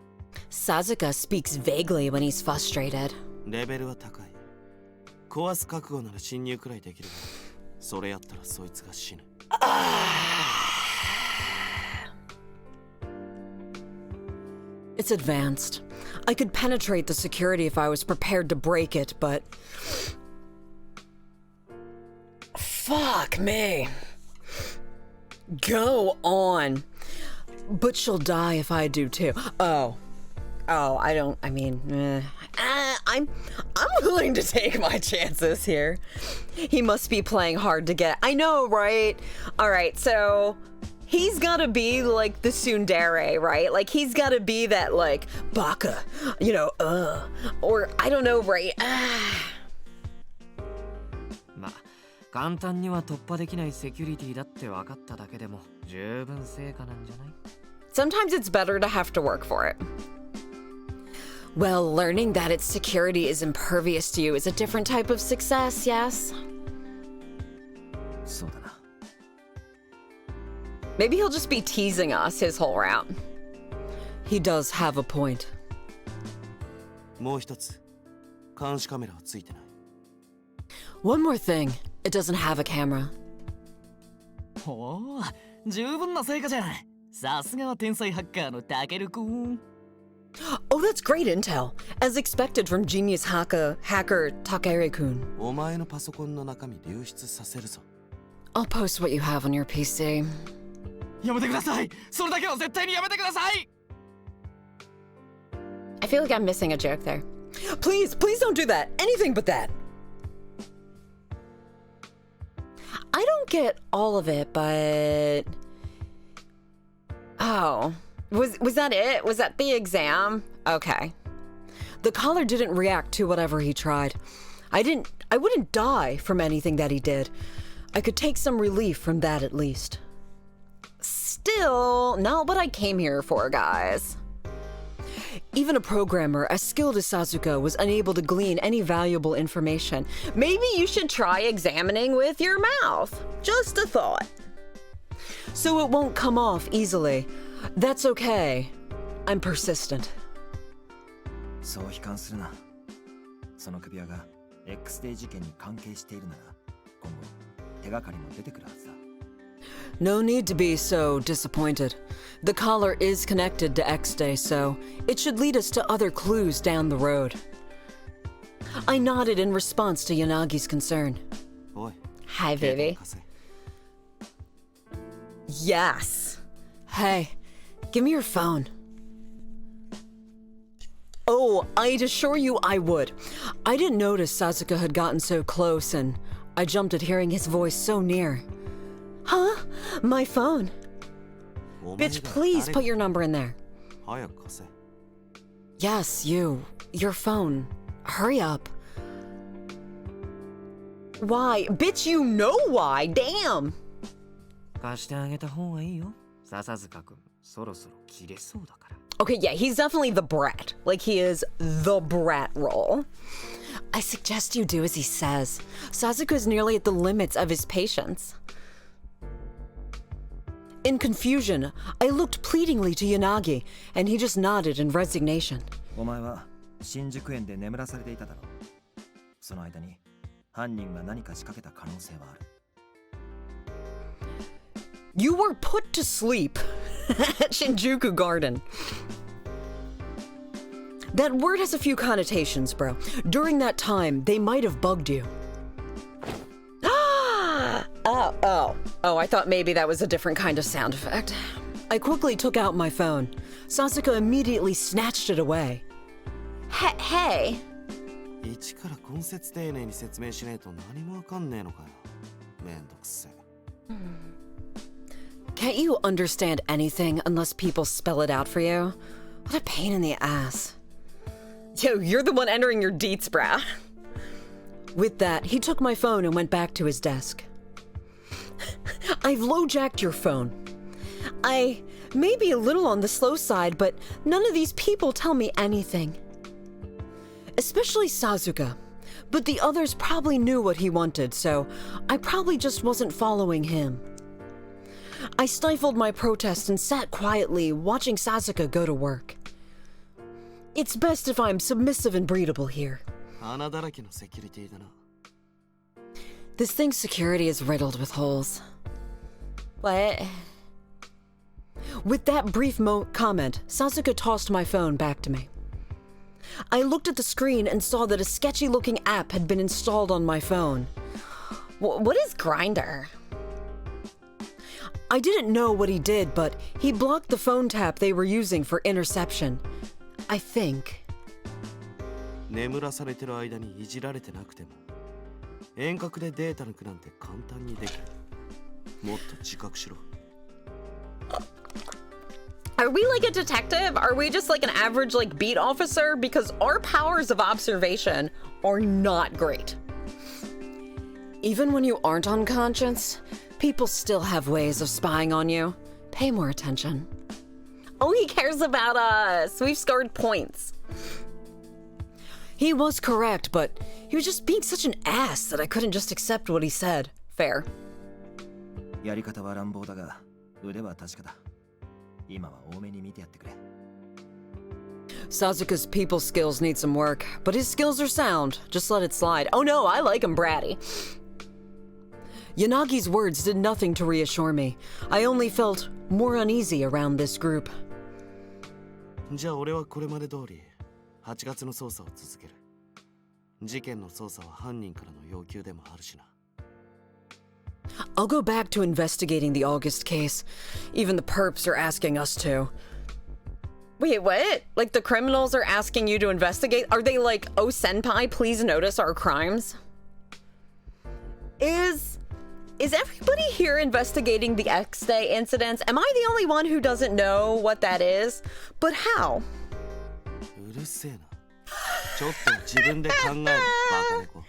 Sazuka speaks vaguely when he's frustrated. レベルは高い。壊す覚悟なら侵入くらいできるが、それやったらそいつが死ぬ。It's advanced. I could penetrate the security if I was prepared to break it, but... Fuck me. Go on. But she'll die if I do too. I'm willing to take my chances here. He must be playing hard to get. I know, right? All right, so he's gotta be like the tsundere, right? Like he's gotta be that like baka, or I don't know, right? まあ簡単には突破できないセキュリティだって分かっただけでも十分成果なんじゃない？ Sometimes it's better to have to work for it. Well, learning that its security is impervious to you is a different type of success, yes? そうだな。 Maybe he'll just be teasing us his whole route. He does have a point. もう一つ、監視カメラはついてない。 One more thing, it doesn't have a camera. ほう、十分な成果じゃん。さすがは天才ハッカーのタケルくん。 Oh, that's great intel, as expected from genius hacker Takere-kun. お前のパソコンの中身流出させるぞ。 I'll post what you have on your PC. やめてください。それだけは絶対にやめてください。 I feel like I'm missing a joke there. Please don't do that. Anything but that. I don't get all of it, but... Oh, was that it? Was that the exam? Okay. The collar didn't react to whatever he tried. I wouldn't die from anything that he did. I could take some relief from that at least. Still, not what I came here for, guys. Even a programmer as skilled as Sazuka was unable to glean any valuable information. Maybe you should try examining with your mouth. Just a thought. So it won't come off easily. That's okay. I'm persistent. そう悲観するな。その首輪が X デー事件に関係しているなら、今後手がかりも出てくるはずだ。 No need to be so disappointed. The collar is connected to X-Day, so it should lead us to other clues down the road. I nodded in response to Yanagi's concern. おい。 Hi, baby. Yes. Hey, give me your phone. Oh, I'd assure you I would. I didn't notice Sazuka had gotten so close, and I jumped at hearing his voice so near. Huh? My phone. Bitch, please put your number in there. 早く貸せ。 Yes, you. Your phone. Hurry up. Why? Bitch, you know why. Damn. 貸してあげた方がいいよ。笹塚くん、そろそろ切れそうだから。Okay, yeah, he's definitely the brat. Like, he is the brat role. I suggest you do as he says. Sazuka is nearly at the limits of his patience. In confusion, I looked pleadingly to Yanagi, and he just nodded in resignation. お前は新宿園で眠らされていただろう。その間に犯人が何か仕掛けた可能性はある。You were put to sleep at Shinjuku Garden. That word has a few connotations, bro. During that time, they might have bugged you. Oh, I thought maybe that was a different kind of sound effect. I quickly took out my phone. Sazuka immediately snatched it away. Hey. 一から根節丁寧に説明しねえと何もわかんねえのかよ。めんどくせえ。Can't you understand anything unless people spell it out for you? What a pain in the ass. Yo, you're the one entering your deets, brah. With that, he took my phone and went back to his desk. I've low-jacked your phone. I may be a little on the slow side, but none of these people tell me anything. Especially Sazuka. But the others probably knew what he wanted, so I probably just wasn't following him. I stifled my protest and sat quietly, watching Sazuka go to work. It's best if I'm submissive and breedable here. 穴だらけのセキュリティだな。This thing's security is riddled with holes. What? With that brief comment, Sazuka tossed my phone back to me. I looked at the screen and saw that a sketchy-looking app had been installed on my phone. What is Grindr? I didn't know what he did, but he blocked the phone tap they were using for interception. I think. 眠らされてる間にいじられてなくても遠隔でデータ抜くなんて簡単にできる。もっと自覚しろ。Are we like a detective? Are we just like an average like beat officer? Because our powers of observation are not great. Even when you aren't unconscious, people still have ways of spying on you. Pay more attention. Oh, he cares about us. We've scored points. He was correct, but he was just being such an ass that I couldn't just accept what he said. Fair. やり方は乱暴だが腕は確かだ。今は多めに見てやってくれ。Sazuka's people skills need some work, but his skills are sound. Just let it slide. Oh no, I like him bratty. Yanagi's words did nothing to reassure me. I only felt more uneasy around this group. じゃあ俺はこれまで通り8月の捜査を続ける。事件の捜査は犯人からの要求でもあるしな。I'll go back to investigating the August case. Even the perps are asking us to. Wait, what? Like the criminals are asking you to investigate? Are they like, oh senpai, please notice our crimes? Is everybody here investigating the X-Day incidents? Am I the only one who doesn't know what that is? But how? うるせえな。ちょっと自分で考えるバカ猫。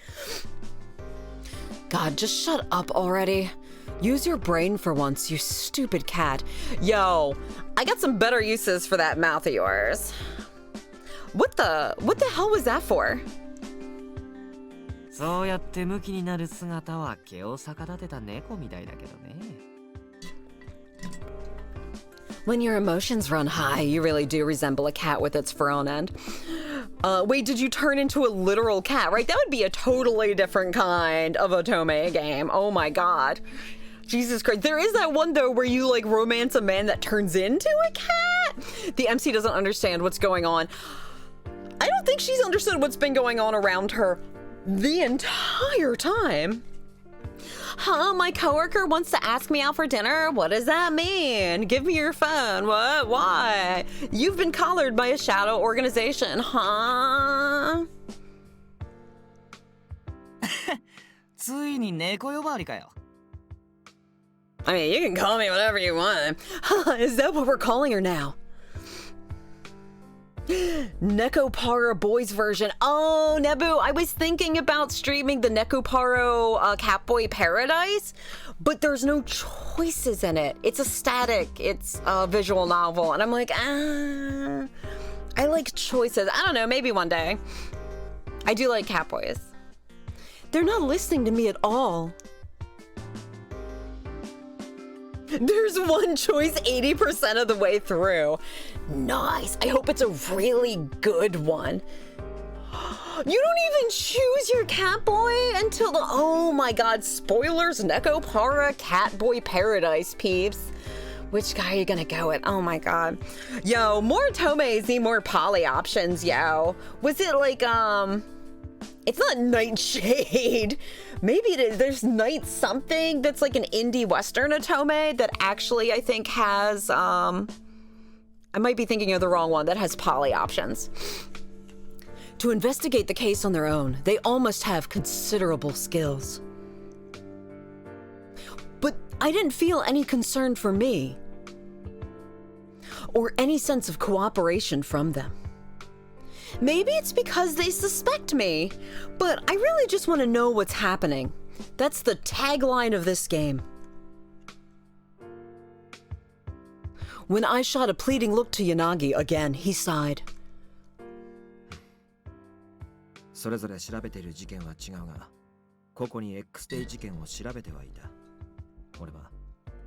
God, just shut up already. Use your brain for once, you stupid cat. Yo, I got some better uses for that mouth of yours. What the hell was that for? そうやってムキになる姿は毛を逆立てた猫みたいだけどね。When your emotions run high, you really do resemble a cat with its fur on end. Wait, did you turn into a literal cat, right? That would be a totally different kind of Otome game. Oh my god. Jesus Christ. There is that one, though, where you, like, romance a man that turns into a cat? The MC doesn't understand what's going on. I don't think she's understood what's been going on around her the entire time. Huh? My coworker wants to ask me out for dinner? What does that mean? Give me your phone. What? Why? You've been collared by a shadow organization, huh? ついに猫呼ばわりかよ。I mean, you can call me whatever you want. Is that what we're calling her now? Nekoparo Boys version. Oh, Nebu, I was thinking about streaming the Nekoparo Catboy Paradise, but there's no choices in it. It's a static, it's a visual novel, and I'm like, I like choices. I don't know, maybe one day. I do like Catboys. They're not listening to me at all. There's one choice 80% of the way through. Nice. I hope it's a really good one. You don't even choose your Catboy until the... Oh my god, spoilers, Nekopara Catboy Paradise, peeps. Which guy are you gonna go with? Oh my god. Yo, more Tome's need more poly options, yo. Was it like, it's not Nightshade. Maybe it is. There's Night something that's like an indie Western Otome that actually I think has, I might be thinking of the wrong one, that has poly options. To investigate the case on their own, they all must have considerable skills. But I didn't feel any concern for me, or any sense of cooperation from them. Maybe it's because they suspect me, but I really just want to know what's happening. That's the tagline of this game. When I shot a pleading look to Yanagi again, he sighed. それぞれ調べている事件は違うが、個々に X デイ事件を調べてはいた。俺は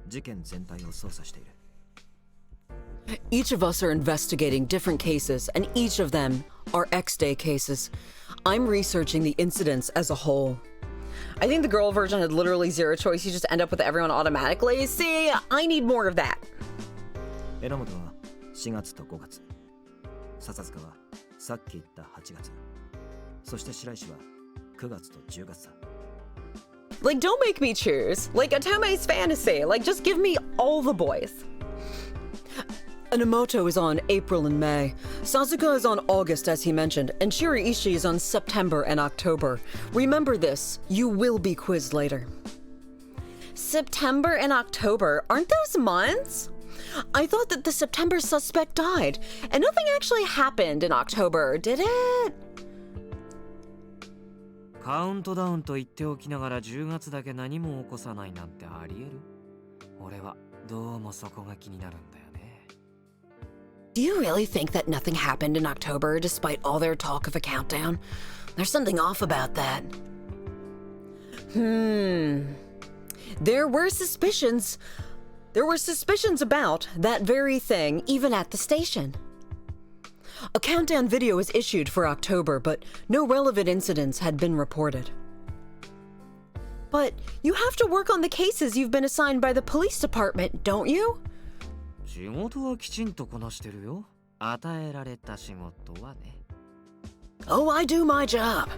事件全体を捜査している。Each of us are investigating different cases, and each of them are X-Day cases. I'm researching the incidents as a whole. I think the girl version had literally zero choice. You just end up with everyone automatically. See, I need more of that. 榎本は4月と5月。笹塚はさっき言った8月。そして白石は9月と10月だ。Like, don't make me choose. Like, Otome's fantasy. Like, just give me all the boys. Enomoto is on April and May. Sazuka is on August, as he mentioned, and Shiriishi is on September and October. Remember this, you will be quizzed later. September and October, aren't those months? I thought that the September suspect died, and nothing actually happened in October, did it? カウントダウンと言っておきながら10月だけ何も起こさないなんてありえる？俺はどうもそこが気になるんだよね。Do you really think that nothing happened in October despite all their talk of a countdown? There's something off about that. There were suspicions. There were suspicions about that very thing, even at the station. A countdown video was issued for October, but no relevant incidents had been reported. But you have to work on the cases you've been assigned by the police department, don't you? 仕事はきちんとこなしてるよ。与えられた仕事はね。Oh, I do my job.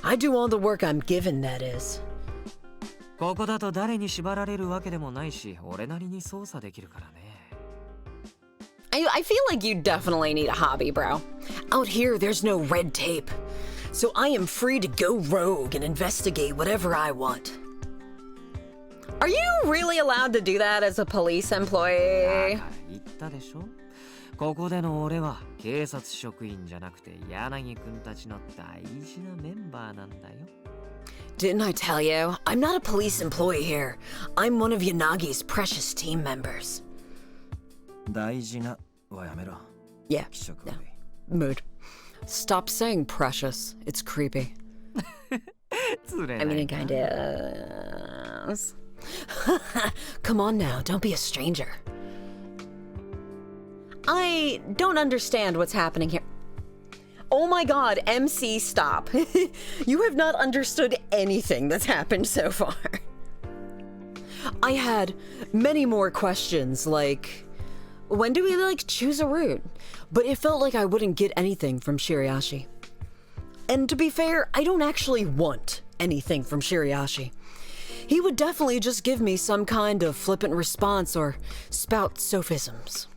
I do all the work I'm given, that is. ここだと誰に縛られるわけでもないし、俺なりに操作できるからね。I feel like you definitely need a hobby, bro. Out here, there's no red tape. So I am free to go rogue and investigate whatever I want. Are you really allowed to do that as a police employee? 言ったでしょ。ここでの俺は警察職員じゃなくて柳くんたちの大事なメンバーなんだよ。Didn't I tell you? I'm not a police employee here. I'm one of Yanagi's precious team members. 大事なはやめろ。Yeah. 気色 No. 悪い。 Mood. Stop saying precious. It's creepy. I mean, it kind of is. Come on now, don't be a stranger. I don't understand what's happening here. Oh my god, MC, stop. You have not understood anything that's happened so far. I had many more questions, like, when do we, choose a route? But it felt like I wouldn't get anything from Shiriashi. And to be fair, I don't actually want anything from Shiriashi. He would definitely just give me some kind of flippant response or spout sophisms.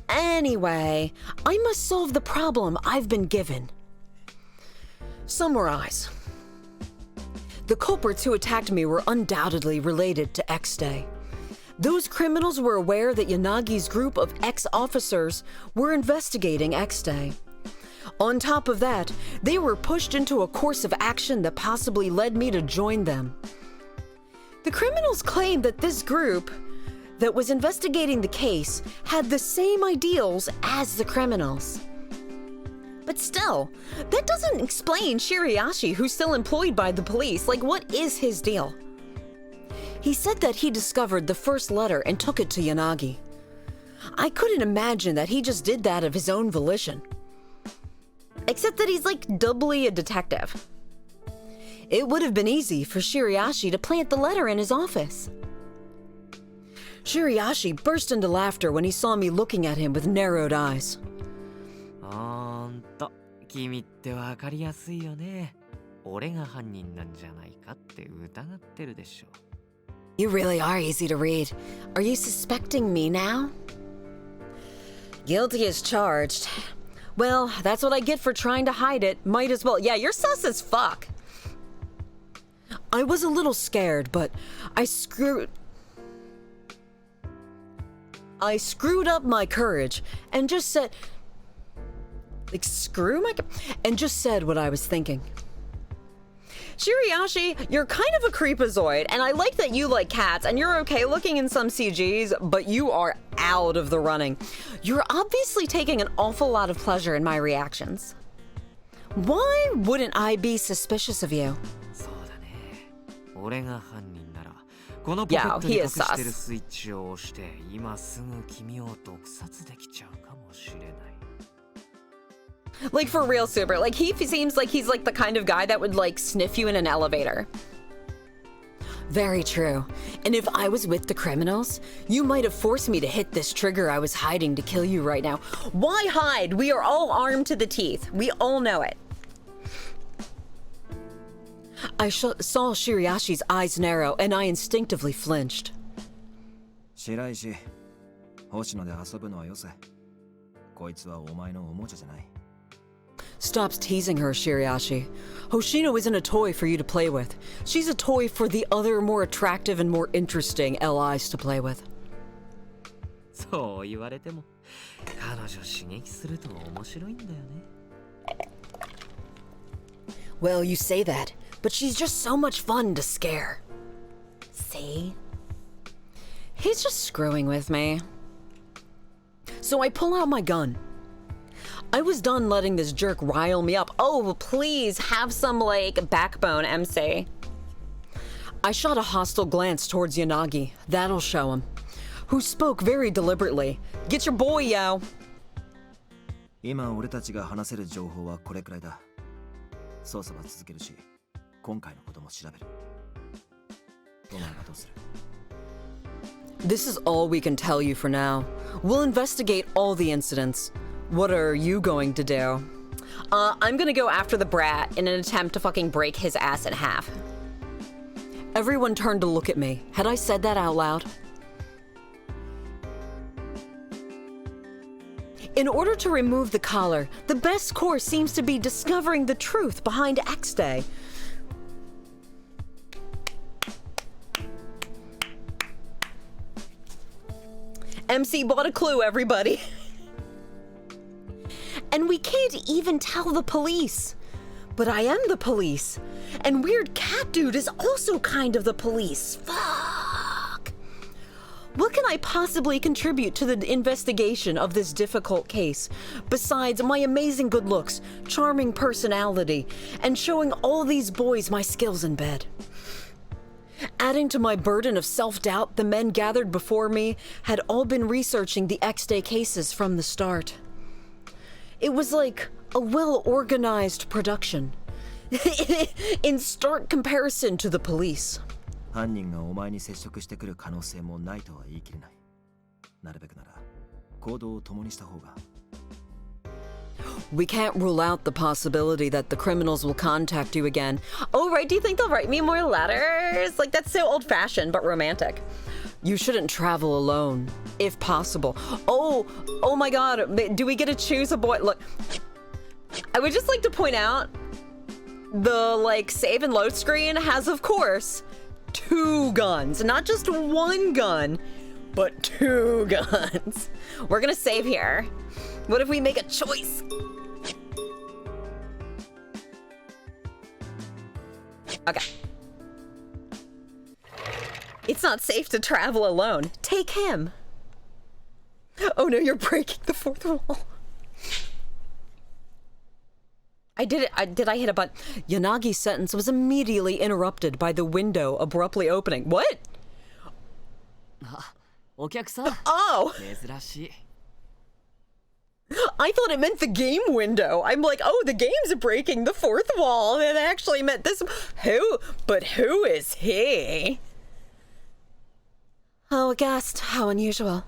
Anyway, I must solve the problem I've been given. Summarize. The culprits who attacked me were undoubtedly related to X-Day. Those criminals were aware that Yanagi's group of ex-officers were investigating X-Day. On top of that, they were pushed into a course of action that possibly led me to join them. The criminals claimed that this group that was investigating the case had the same ideals as the criminals. But still, that doesn't explain Shiriashi, who's still employed by the police. Like, what is his deal? He said that he discovered the first letter and took it to Yanagi. I couldn't imagine that he just did that of his own volition. Except that he's like doubly a detective. It would have been easy for Shiriashi to plant the letter in his office. Shiriashi burst into laughter when he saw me looking at him with narrowed eyes. 君ってわかりやすいよね。俺が犯人なんじゃないかって疑ってるでしょ。You really are easy to read. Are you suspecting me now? Guilty as charged. Well, that's what I get for trying to hide it. Might as well. Yeah, you're sus as fuck. I was a little scared, but I screwed up my courage and just said, and just said what I was thinking. Shiriashi, you're kind of a creepazoid, and I like that you like cats, and you're okay looking in some CGs, but you are out of the running. You're obviously taking an awful lot of pleasure in my reactions. Why wouldn't I be suspicious of you? そうだね。俺が犯人なら、このポケットに隠してるスイッチを押して、今すぐ君を毒殺できちゃうかもしれない。Like, for real, Super. Like, he seems like he's like the kind of guy that would like sniff you in an elevator. Very true. And if I was with the criminals, you might have forced me to hit this trigger I was hiding to kill you right now. Why hide? We are all armed to the teeth. We all know it. I saw Shiriashi's eyes narrow, and I instinctively flinched. Shiraishi, Hoshino de asobu no wa yose. Koitsu wa omae no omocha janai. Stops teasing her, Shiriashi. Hoshino isn't a toy for you to play with. She's a toy for the other more attractive and more interesting LIs to play with. そう言われても、彼女刺激すると面白いんだよね。Well, you say that, but she's just so much fun to scare. See? He's just screwing with me. So I pull out my gun. I was done letting this jerk rile me up. Oh, please have some, like, backbone, MC. I shot a hostile glance towards Yanagi. That'll show him. Who spoke very deliberately. Get your boy, yo. 今俺たちが話せる情報はこれくらいだ。捜査は続けるし、今回のことも調べる。お前はどうする？ This is all we can tell you for now. We'll investigate all the incidents. What are you going to do? I'm gonna go after the brat in an attempt to fucking break his ass in half. Everyone turned to look at me. Had I said that out loud? In order to remove the collar, the best course seems to be discovering the truth behind X-Day. MC bought a clue, everybody. And we can't even tell the police. But I am the police. And Weird Cat Dude is also kind of the police. Fuck. What can I possibly contribute to the investigation of this difficult case, besides my amazing good looks, charming personality, and showing all these boys my skills in bed? Adding to my burden of self-doubt, the men gathered before me had all been researching the X-Day cases from the start. It was like a well-organized production, in stark comparison to the police. 犯人がお前に接触してくる可能性もないとは言い切れない。なるべくなら行動を共にした方が。We can't rule out the possibility that the criminals will contact you again. Oh, right, do you think they'll write me more letters? Like, that's so old-fashioned, but romantic. You shouldn't travel alone, if possible. Oh my god, do we get to choose a boy? Look, I would just like to point out The, like, save and load screen has, of course, 2 guns. Not just 1 gun, but 2 guns. We're gonna save here. What if we make a choice? Okay. It's not safe to travel alone. Take him. Oh no, you're breaking the 4th wall. I did it. Did I hit a button? Yanagi's sentence was immediately interrupted by the window abruptly opening. What? お客さん Oh! 珍しい I thought it meant the game window. I'm like, oh, the game's breaking the 4th wall. It actually meant this. Who? But who is he? Oh, aghast. How unusual.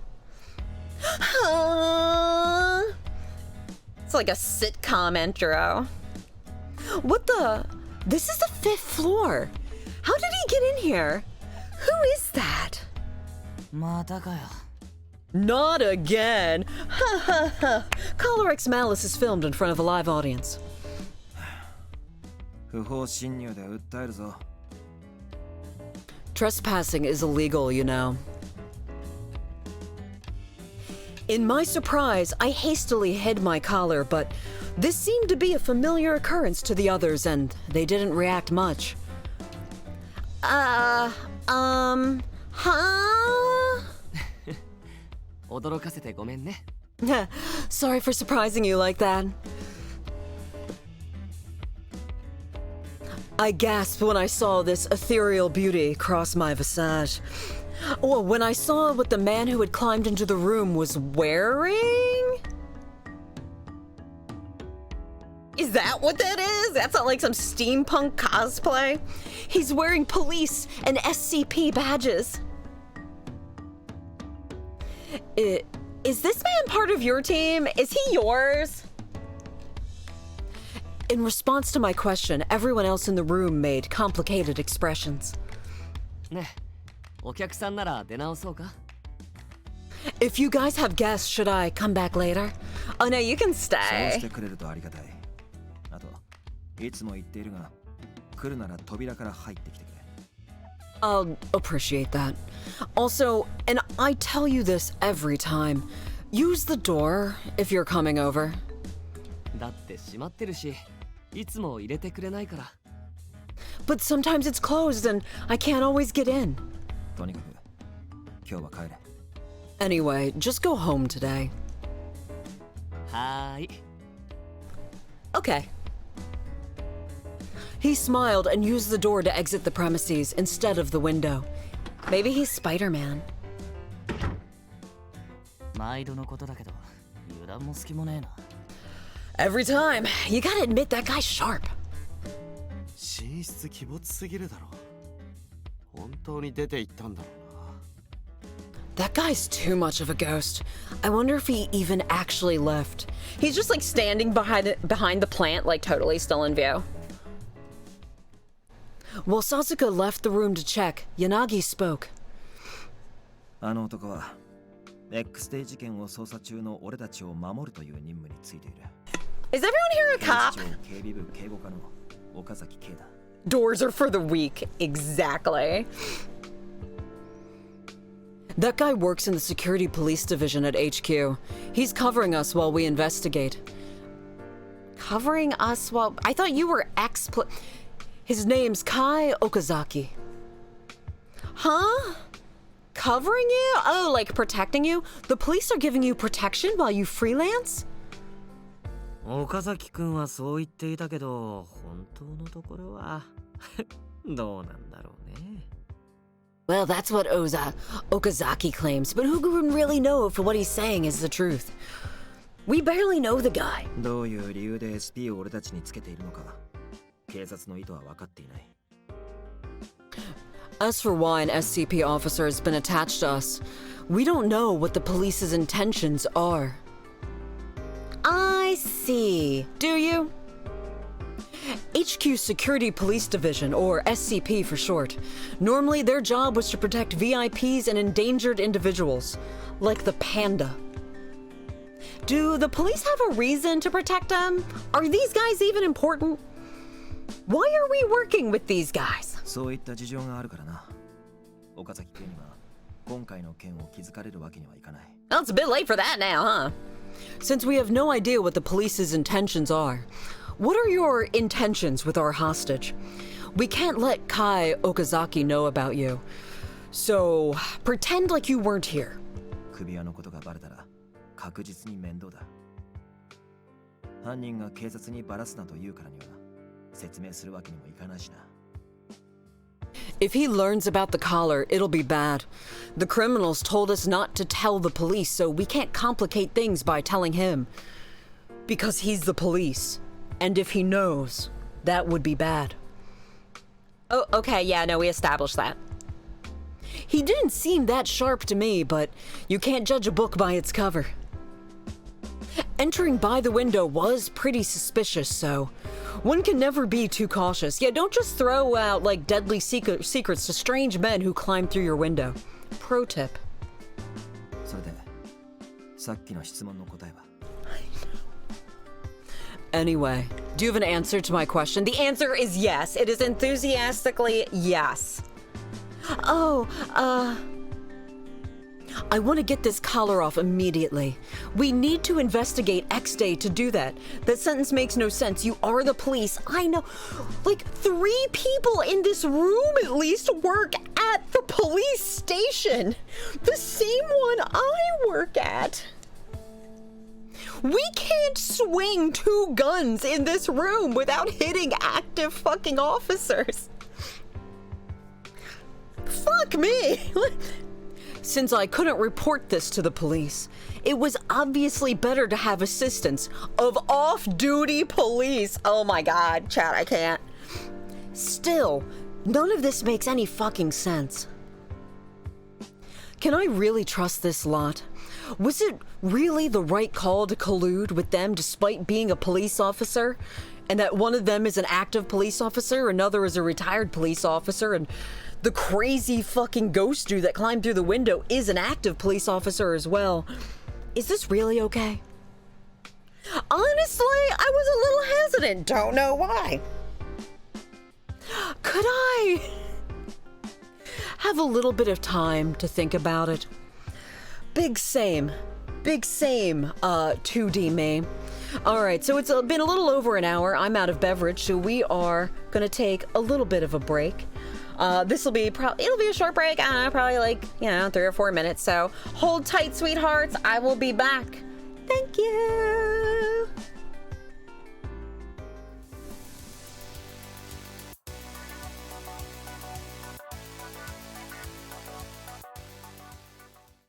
It's like a sitcom intro. What the? This is the 5th floor. How did he get in here? Who is that? またかよ Not again. Ha ha ha. Collar X Malice is filmed in front of a live audience. 不法侵入で訴えるぞ。 Trespassing is illegal, you know. In my surprise, I hastily hid my collar, but this seemed to be a familiar occurrence to the others, and they didn't react much. Huh? 驚かせてごめんね Sorry for surprising you like that. I gasped when I saw this ethereal beauty cross my visage. Well, when I saw what the man who had climbed into the room was wearing? Is that what that is? That's not like some steampunk cosplay. He's wearing police and SCP badges. Is this man part of your team? Is he yours? In response to my question, everyone else in the room made complicated expressions. ねお客さんなら出直そうか If you guys have guests, should I come back later? Oh no, you can そうし stay. てくれるとありがたい。あと、いつも言っているが、来るなら扉から入ってきてくれ。I'll appreciate that. Also, and I tell you this every time, use the door if you're coming over. だって閉まってるしいつも入れてくれないから But sometimes it's closed and I can't always get in. とにかく、今日は帰れ。 Anyway, just go home today. はーい Okay. He smiled and used the door to exit the premises instead of the window. Maybe he's Spider-Man. 毎度のことだけど油断も隙もねえな Every time. You gotta admit that guy's sharp. 寝室鬼没すぎるだろ。本当に出て行ったんだろうな。 That guy's too much of a ghost. I wonder if he even actually left. He's just like standing behind the plant, like totally still in view. While Sazuka left the room to check, Yanagi spoke. あの男は X デー事件を捜査中の俺たちを守るという任務についている。 Is everyone here a 警 cop? 視庁警備部警護課の岡崎圭だ。 Doors are for the weak. Exactly. That guy works in the security police division at HQ. He's covering us while we investigate. Covering us while... I thought you were His name's Kai Okazaki. Huh? Covering you? Oh, like protecting you? The police are giving you protection while you freelance? 岡崎くんはそう言っていたけど本当のところはどうなんだろうね Well, that's what Okazaki claims, but who can really know if what he's saying is the truth? We barely know the guy. どういう理由で SP を俺たちにつけているのか、警察の意図は分かっていない。 As for why an SCP officer has been attached to us, we don't know what the police's intentions are. I see. Do you? HQ Security Police Division, or SCP for short. Normally, their job was to protect VIPs and endangered individuals, like the panda. Do the police have a reason to protect them? Are these guys even important? Why are we working with these guys? そういった事情があるからな。岡崎家には今回の件を気づかれるわけにはいかない。 Well, it's a bit late for that now, huh? Since we have no idea what the police's intentions are, what are your intentions with our hostage? We can't let Kai Okazaki know about you. So, pretend like you weren't here. 首輪のことがバレたら確実に面倒だ。犯人が警察にバラすなと言うからには説明するわけにもいかないしな。If he learns about the collar, it'll be bad. The criminals told us not to tell the police, so we can't complicate things by telling him. Because he's the police. And if he knows, that would be bad. Oh, okay, yeah, no, we established that. He didn't seem that sharp to me, but you can't judge a book by its cover. Entering by the window was pretty suspicious, so one can never be too cautious. Yeah, don't just throw out like deadly secrets to strange men who climb through your window. Pro tip. それでさっきの質問の答えは Anyway, do you have an answer to my question? The answer is yes. It is enthusiastically yes. Oh, I want to get this collar off immediately. We need to investigate X Day to do that. That sentence makes no sense. You are the police. I know. Like, 3 people in this room at least work at the police station. The same one I work at. We can't swing 2 guns in this room without hitting active fucking officers. Fuck me! Since I couldn't report this to the police, it was obviously better to have assistance of off-duty police. Oh my god, chat, I can't. Still, none of this makes any fucking sense. Can I really trust this lot? Was it really the right call to collude with them despite being a police officer? And that one of them is an active police officer, another is a retired police officer, and the crazy fucking ghost dude that climbed through the window is an active police officer as well. Is this really okay? Honestly, I was a little hesitant. Don't know why. Could I have a little bit of time to think about it? Big same, 2D me. All right, so it's been a little over an hour. I'm out of beverage, so we are gonna take a little bit of a break. This will be it'll be a short break. I don't know, probably like, 3 or 4 minutes. So hold tight, sweethearts. I will be back. Thank you.